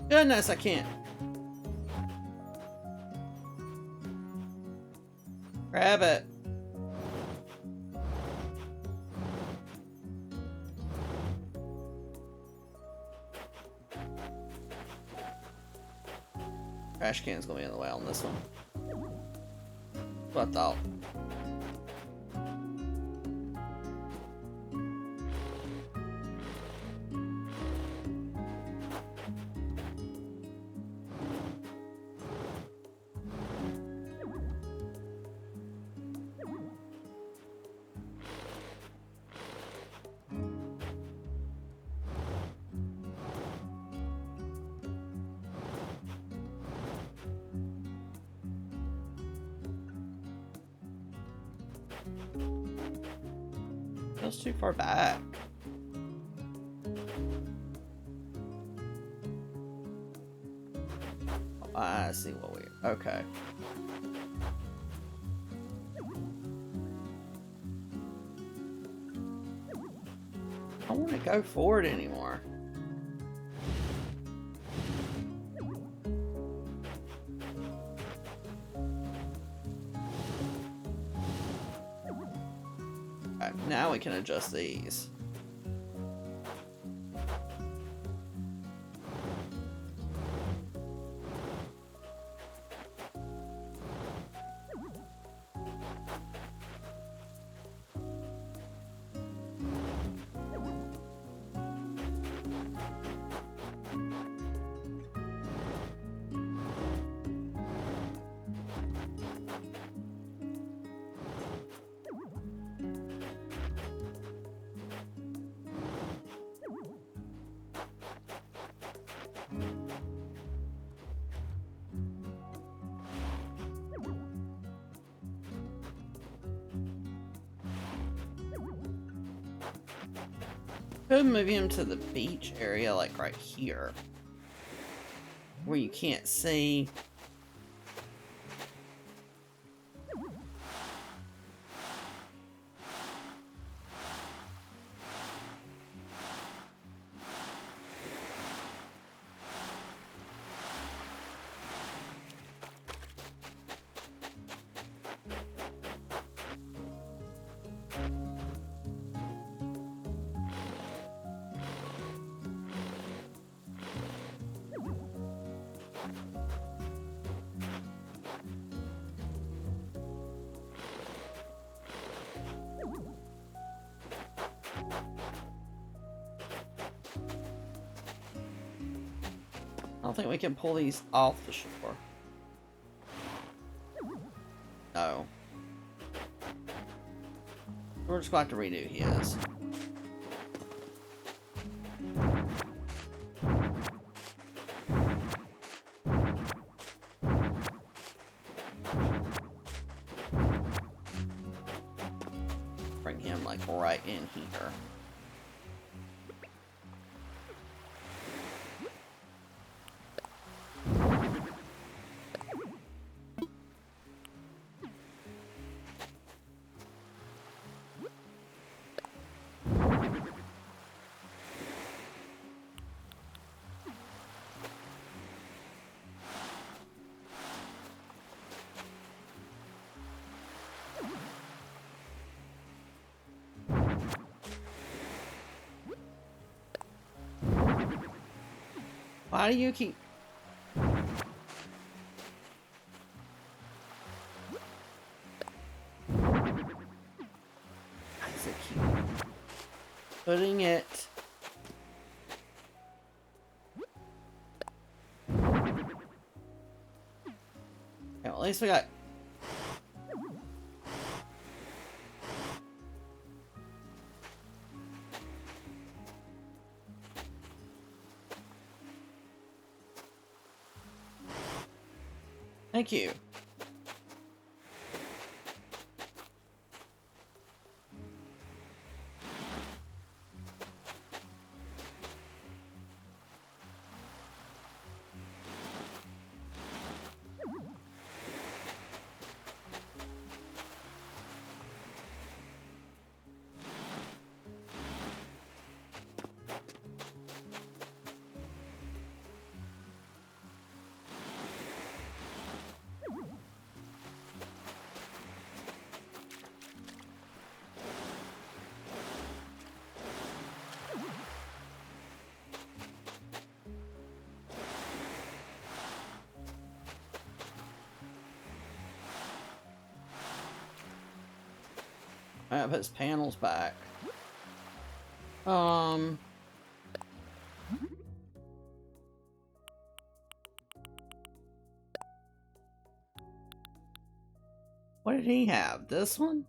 Goodness, I can't. Grab it. Trash can's gonna be in the way on this one. What I thought. Feels too far back. Oh, I see what we... Okay. I don't want to go forward anymore. Now we can adjust these. Could move him to the beach area, like right here, where you can't see. I don't think we can pull these off the shore. No. We're just going to have to redo his. Bring him like right in here. Why do you keep... Why is it cute? Putting it... Yeah, well, at least we got... Thank you. Alright, put his panels back. What did he have? This one?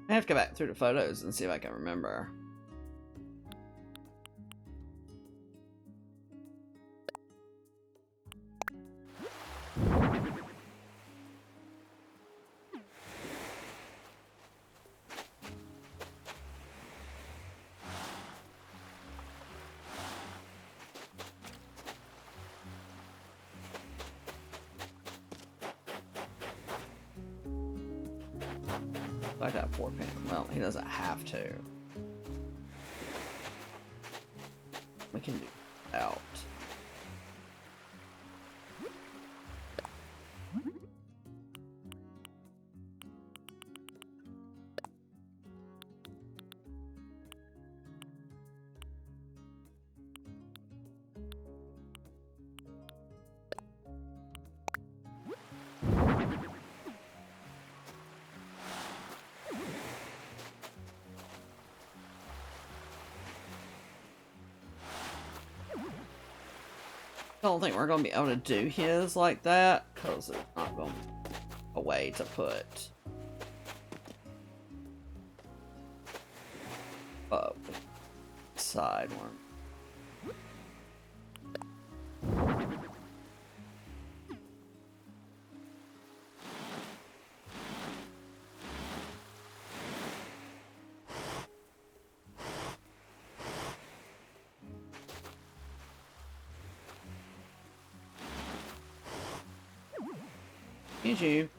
I have to go back through the photos and see if I can remember. I got 4 panels. Well, he doesn't have to. We can do out. I don't think we're going to be able to do his like that, because it's not going to be a way to put side one. You.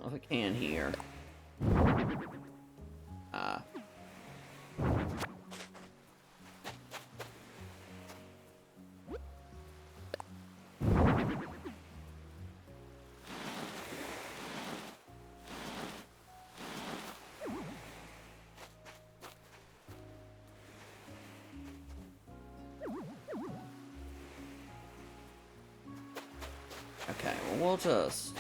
If I can here. Okay, well, we'll just...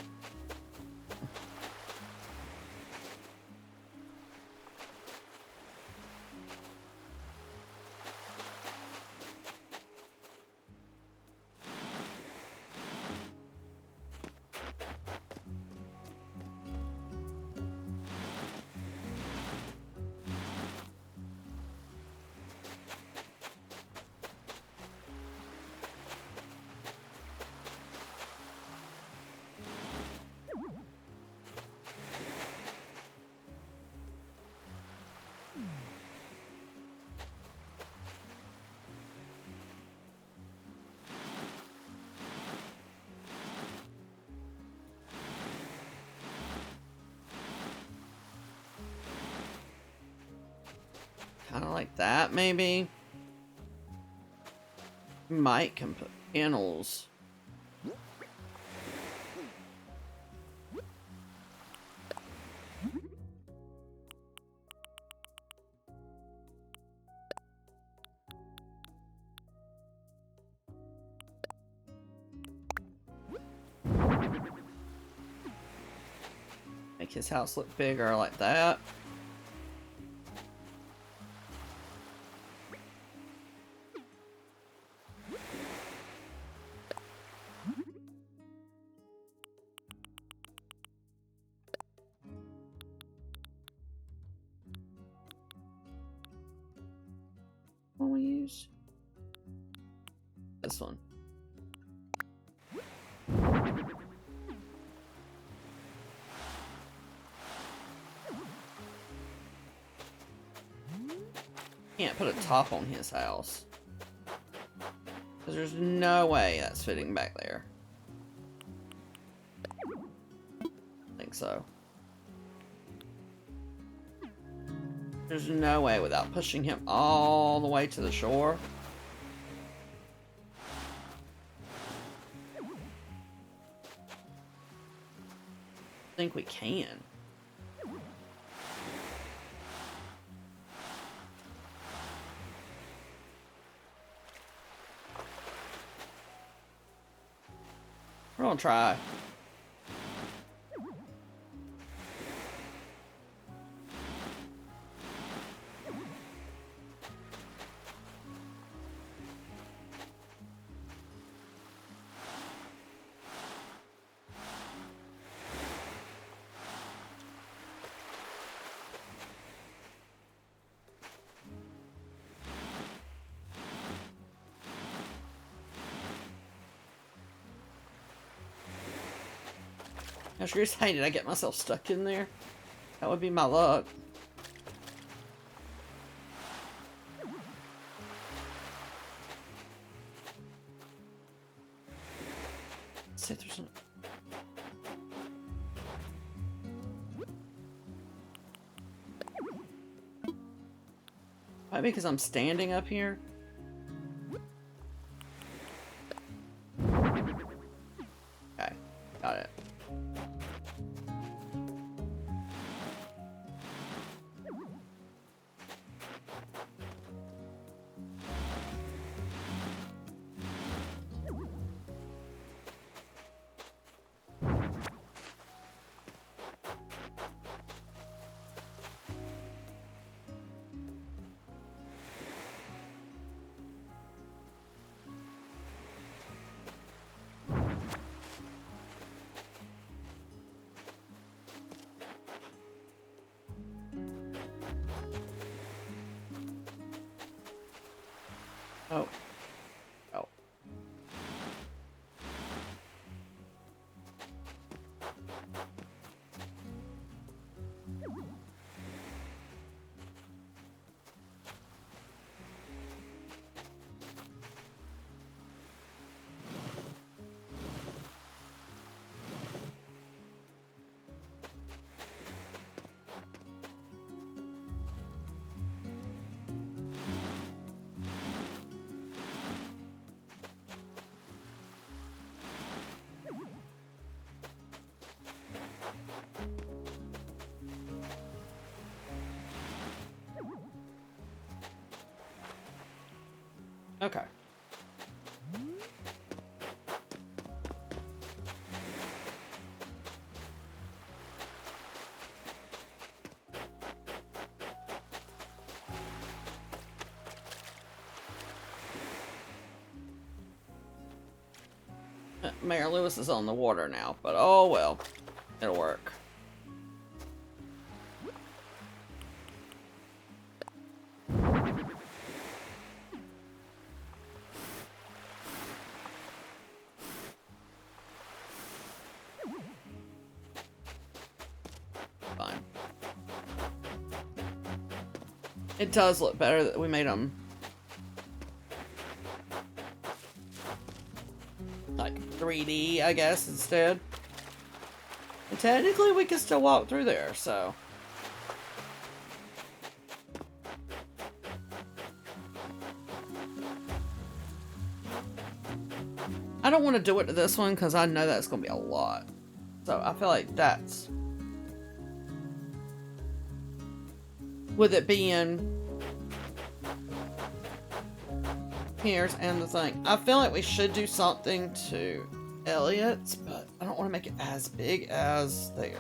kind of like that, maybe. Might can put panels. Make his house look bigger like that. What we use? This one. Can't put a top on his house. Because there's no way that's fitting back there. I think so. There's no way without pushing him all the way to the shore. I think we can. We're gonna try. I sure as hell did I get myself stuck in there? That would be my luck. Let's see if there's some... Might be because I'm standing up here. Okay, got it. Oh. Oh. Okay. Mayor Lewis is on the water now, but oh well. It'll work. Fine. It does look better that we made them like 3D, I guess, instead. And technically we can still walk through there, so. I don't want to do it to this one because I know that's going to be a lot. So I feel like that's... With it being... Here's and the thing. I feel like we should do something to Elliot's, but I don't want to make it as big as theirs.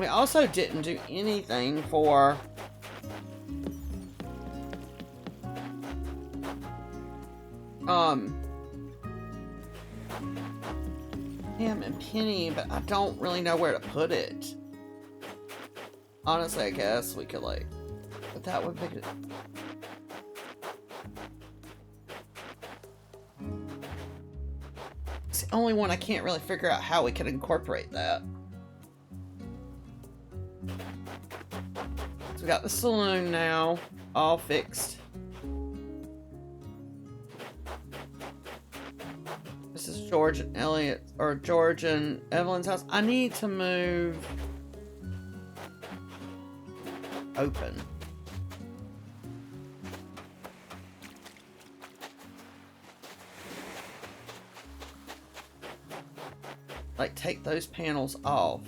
We also didn't do anything for him and Penny, but I don't really know where to put it. Honestly, I guess we could like, but that would make it. It's the only one I can't really figure out how we could incorporate that. So we got the saloon now, all fixed. This is George and Elliot, or George and Evelyn's house. I need to move open. Like, take those panels off.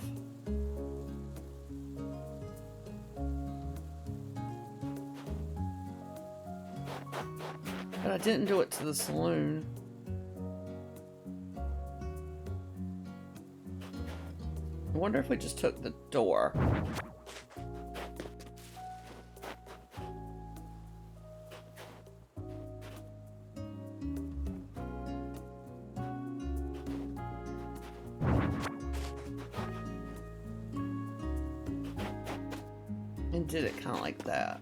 But I didn't do it to the saloon. I wonder if we just took the door. And did it kind of like that.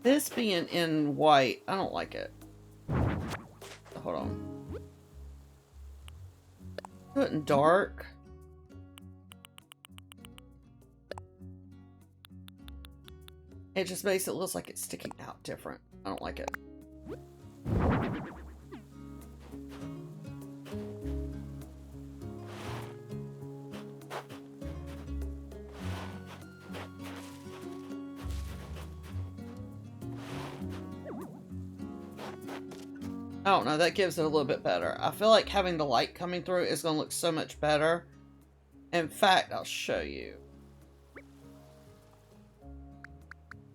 This being in white, I don't like it. Hold on. Do it in dark. It just makes it look like it's sticking out different. I don't like it. I don't know, that gives it a little bit better. I feel like having the light coming through is going to look so much better. In fact, I'll show you.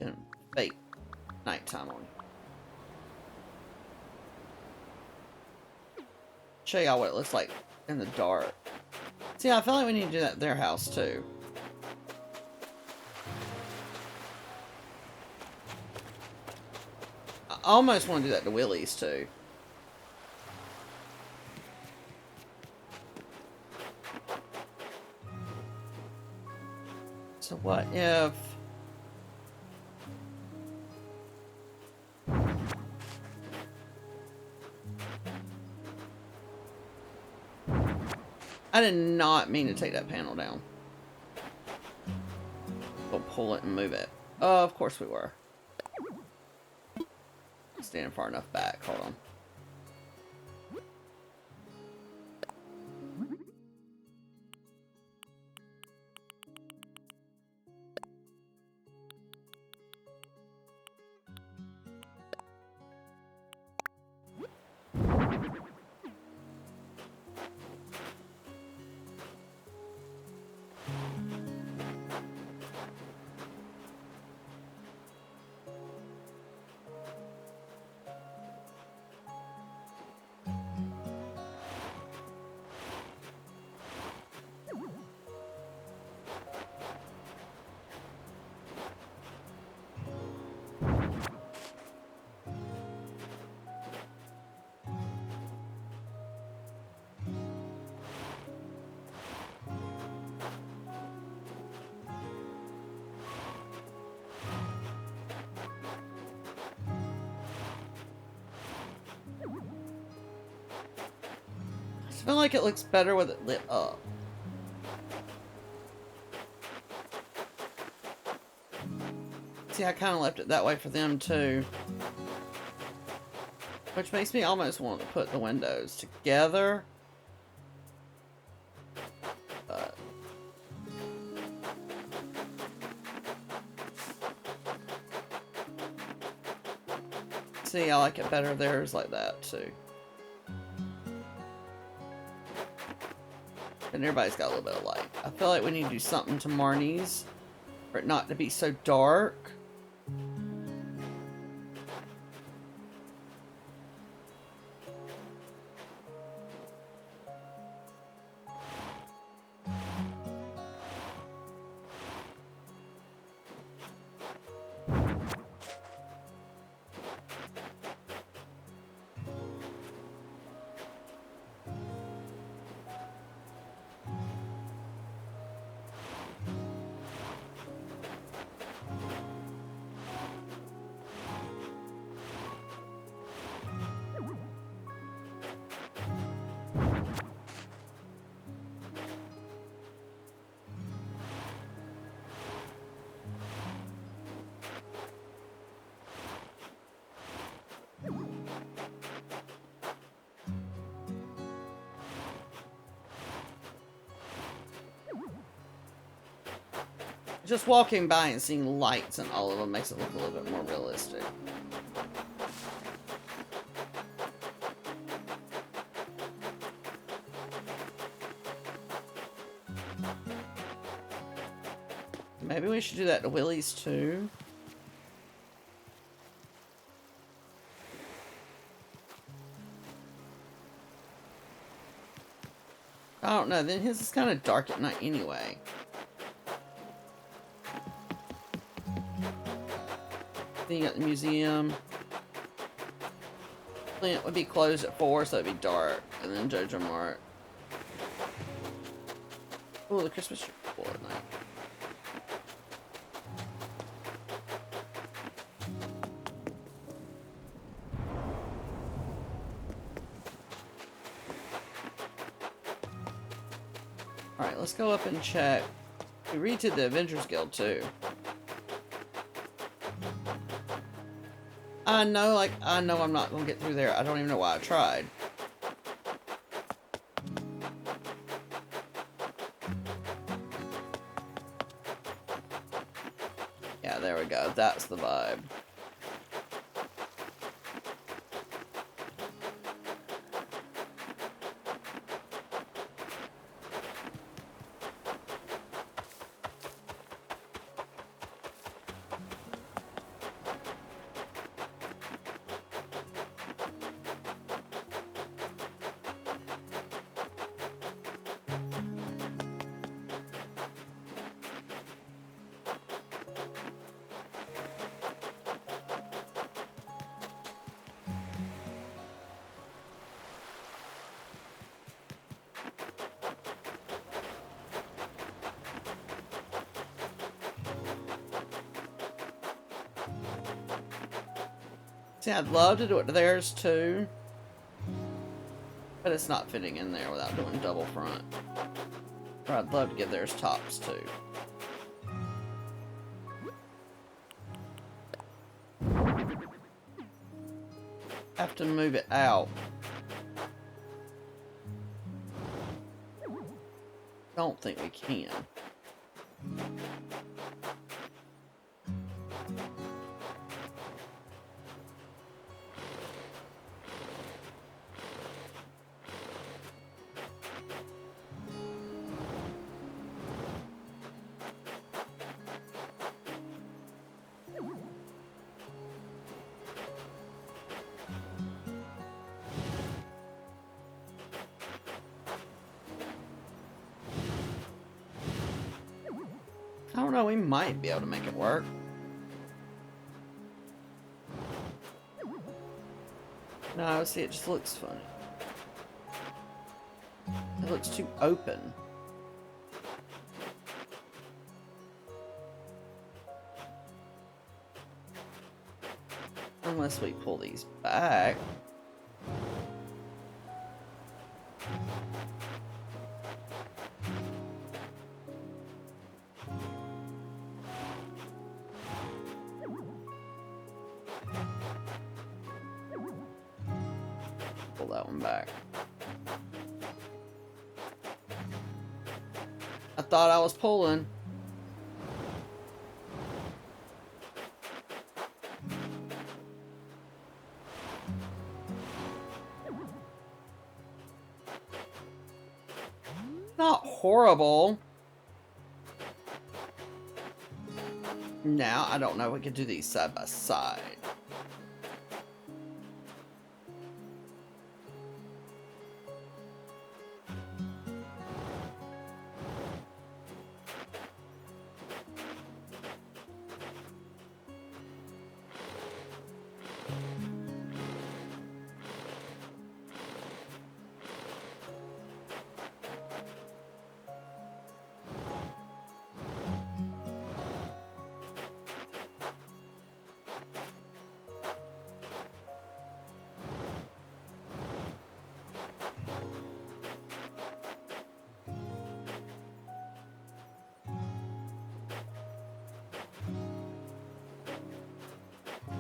In fake nighttime on. Show y'all what it looks like in the dark. See, I feel like we need to do that at their house too. I almost want to do that to Willie's too. So what if... I did not mean to take that panel down. We'll pull it and move it. Oh, of course we were. Standing far enough back. Hold on. I feel like it looks better with it lit up. See, I kind of left it that way for them too. Which makes me almost want to put the windows together. See, I like it better theirs like that, too. And everybody's got a little bit of light. I feel like we need to do something to Marnie's for it not to be so dark. Just walking by and seeing lights in all of them makes it look a little bit more realistic. Maybe we should do that to Willie's too. I don't know, then his is kind of dark at night anyway. Then you got the museum. Flint would be closed at 4, so it'd be dark. And then Jojo Mart. Oh, the Christmas tree is cool at night. Alright, let's go up and check. We redid the Avengers Guild too. I know I'm not gonna get through there. I don't even know why I tried. Yeah, there we go. That's the vibe. See, I'd love to do it to theirs too, but it's not fitting in there without doing double front. Or I'd love to give theirs tops too. Have to move it out. Don't think we can. I don't know, we might be able to make it work. No, see, it just looks funny. It looks too open. Unless we pull these back. Pull that one back. I thought I was pulling. Not horrible. Now, I don't know. We could do these side by side.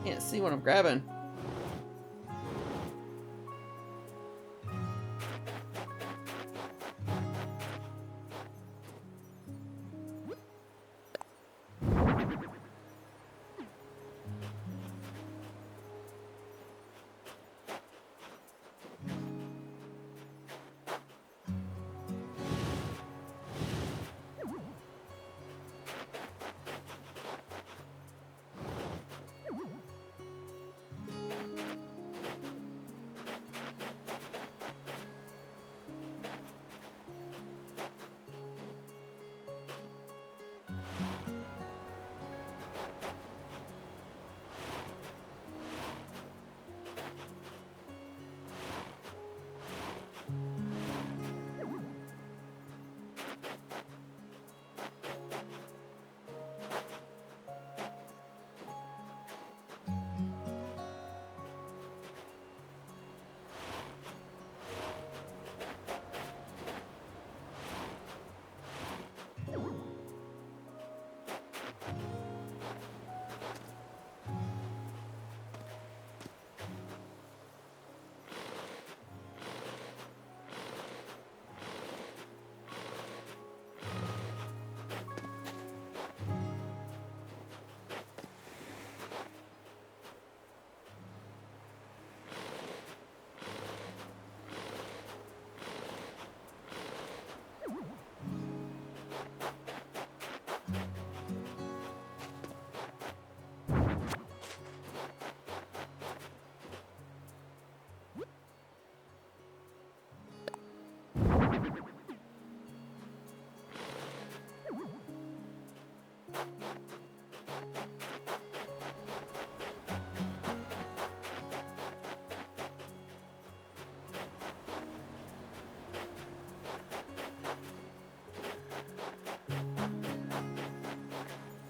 Can't see what I'm grabbing.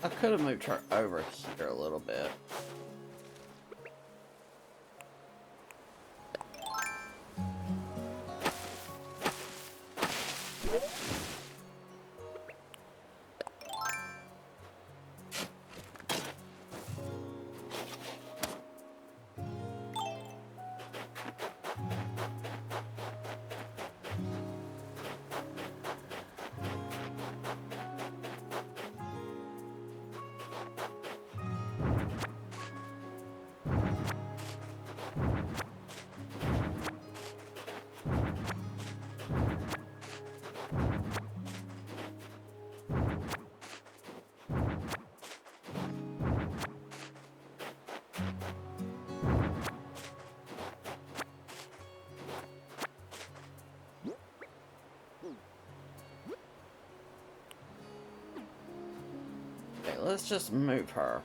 I could have moved her over here a little bit. Okay, let's just move her.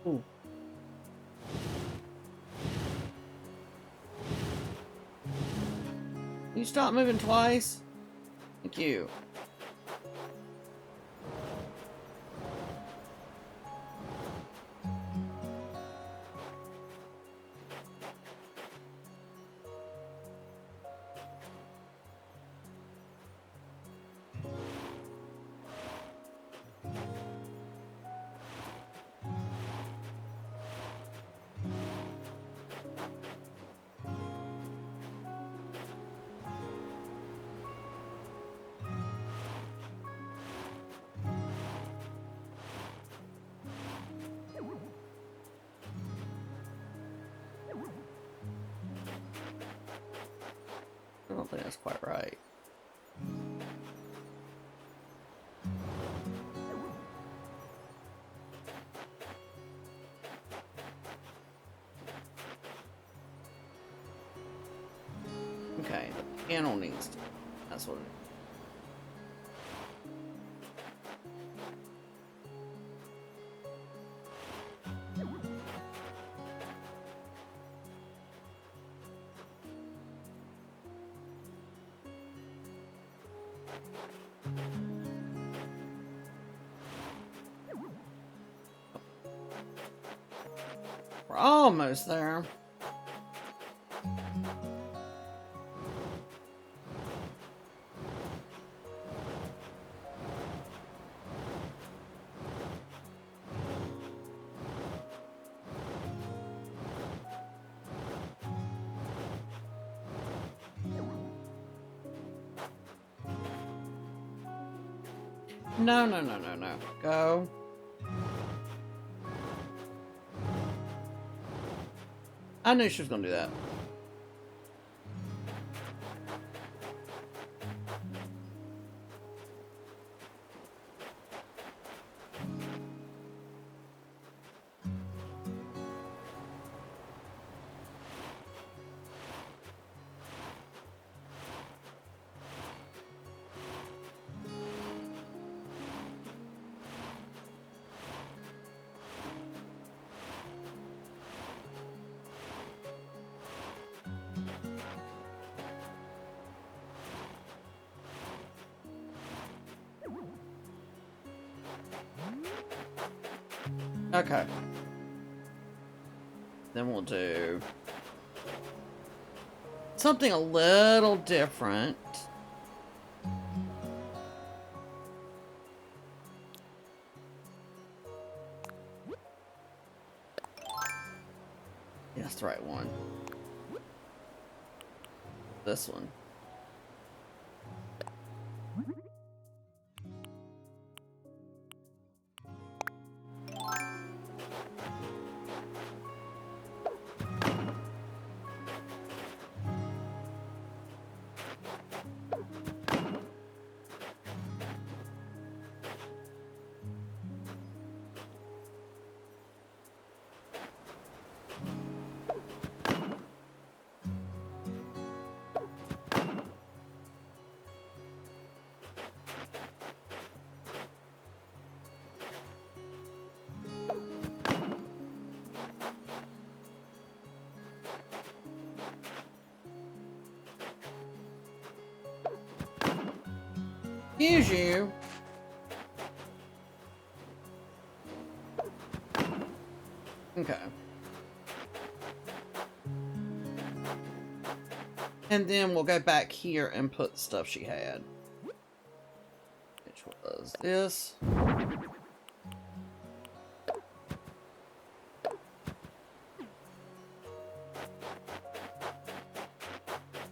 Ooh. Can you stop moving twice? Thank you. I don't think that's quite right. Okay, the panel needs to. That's what it is. We're almost there. No, no, no, no, no. Go. I knew she was gonna do that. Okay. Then we'll do something a little different. Yeah, that's the right one. This one. Excuse you. Okay. And then we'll go back here and put the stuff she had. Which was this.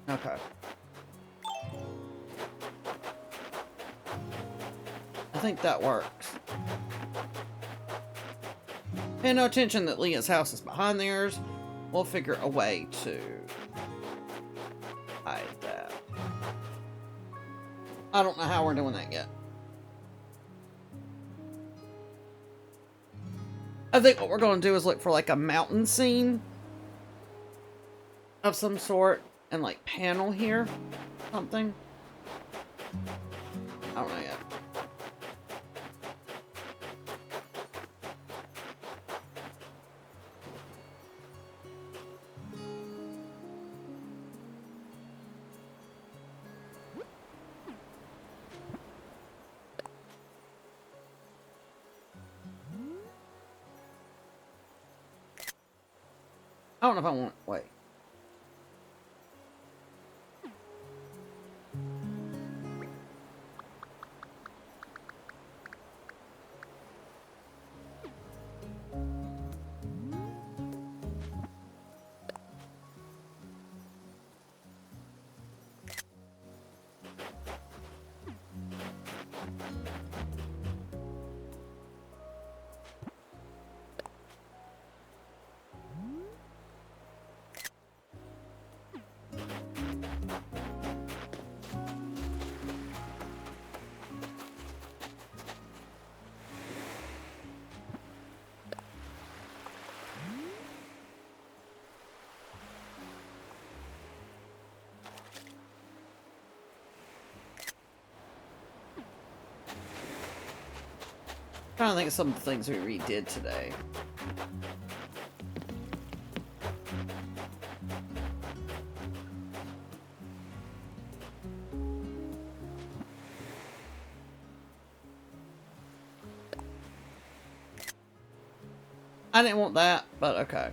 Okay. I think that works. Pay no attention that Leah's house is behind theirs. We'll figure a way to hide that. I don't know how we're doing that yet. I think what we're going to do is look for like a mountain scene of some sort and like panel here. Something. I don't know yet. I don't know if I want... Wait. I'm trying to think of some of the things we redid today. I didn't want that, but okay.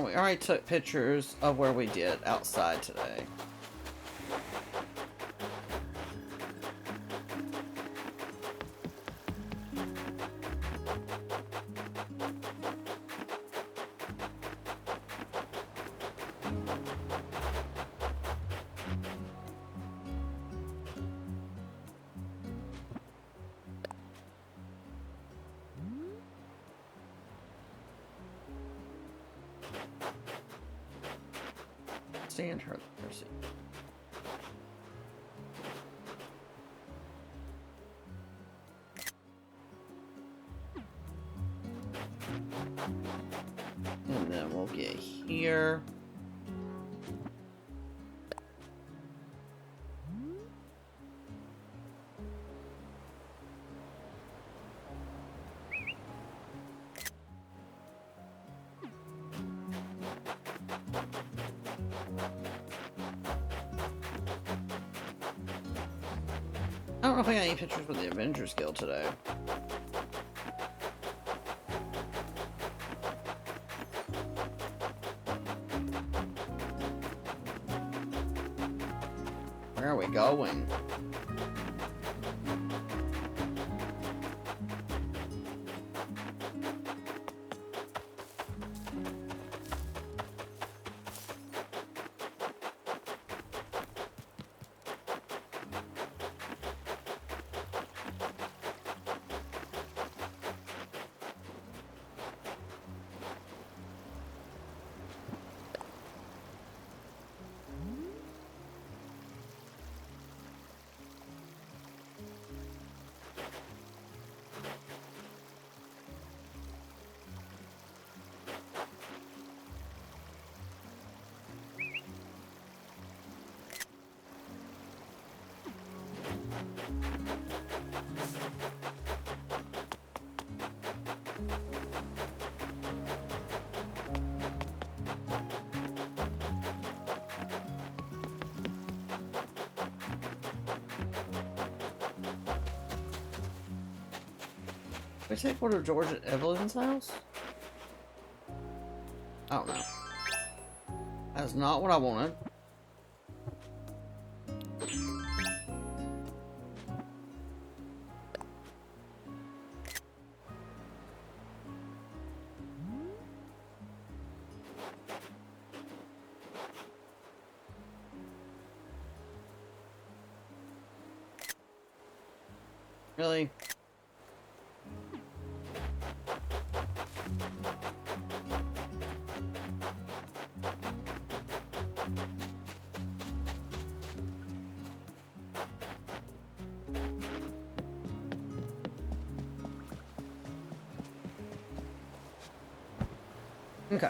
We already took pictures of where we did outside today. Stand her mercy. And then we'll get here. I don't know if I got any pictures with the Avengers Guild today. Where are we going? We take one to George at Evelyn's house? I don't know. That's not what I wanted. Really? Okay.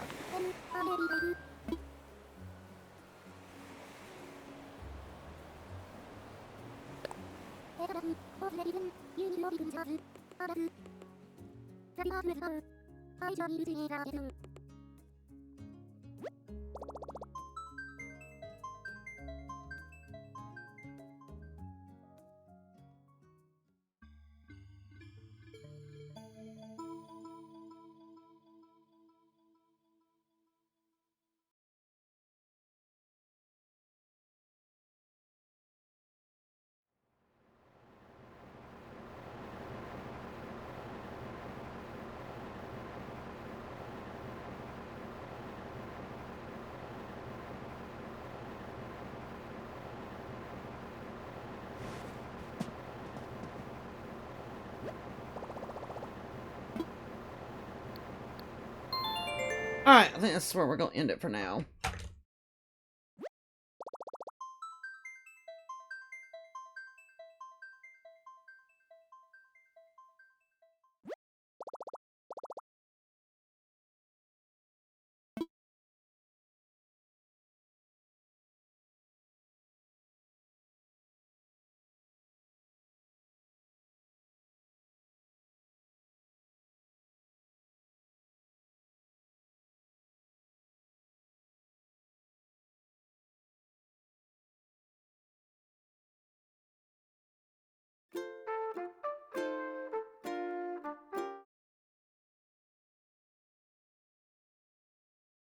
Alright, I think that's where we're going to end it for now.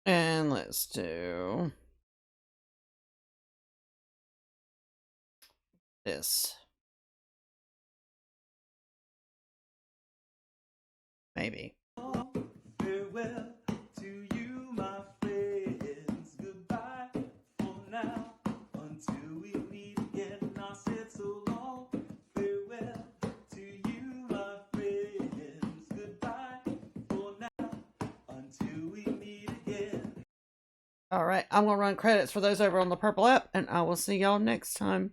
And let's do this. Maybe. Farewell to you, my friends. Goodbye for now. Until we meet again, I said so long. Farewell to you, my friends. Goodbye for now. Until we meet again. Alright, I'm going to run credits for those over on the Purple app, and I will see y'all next time.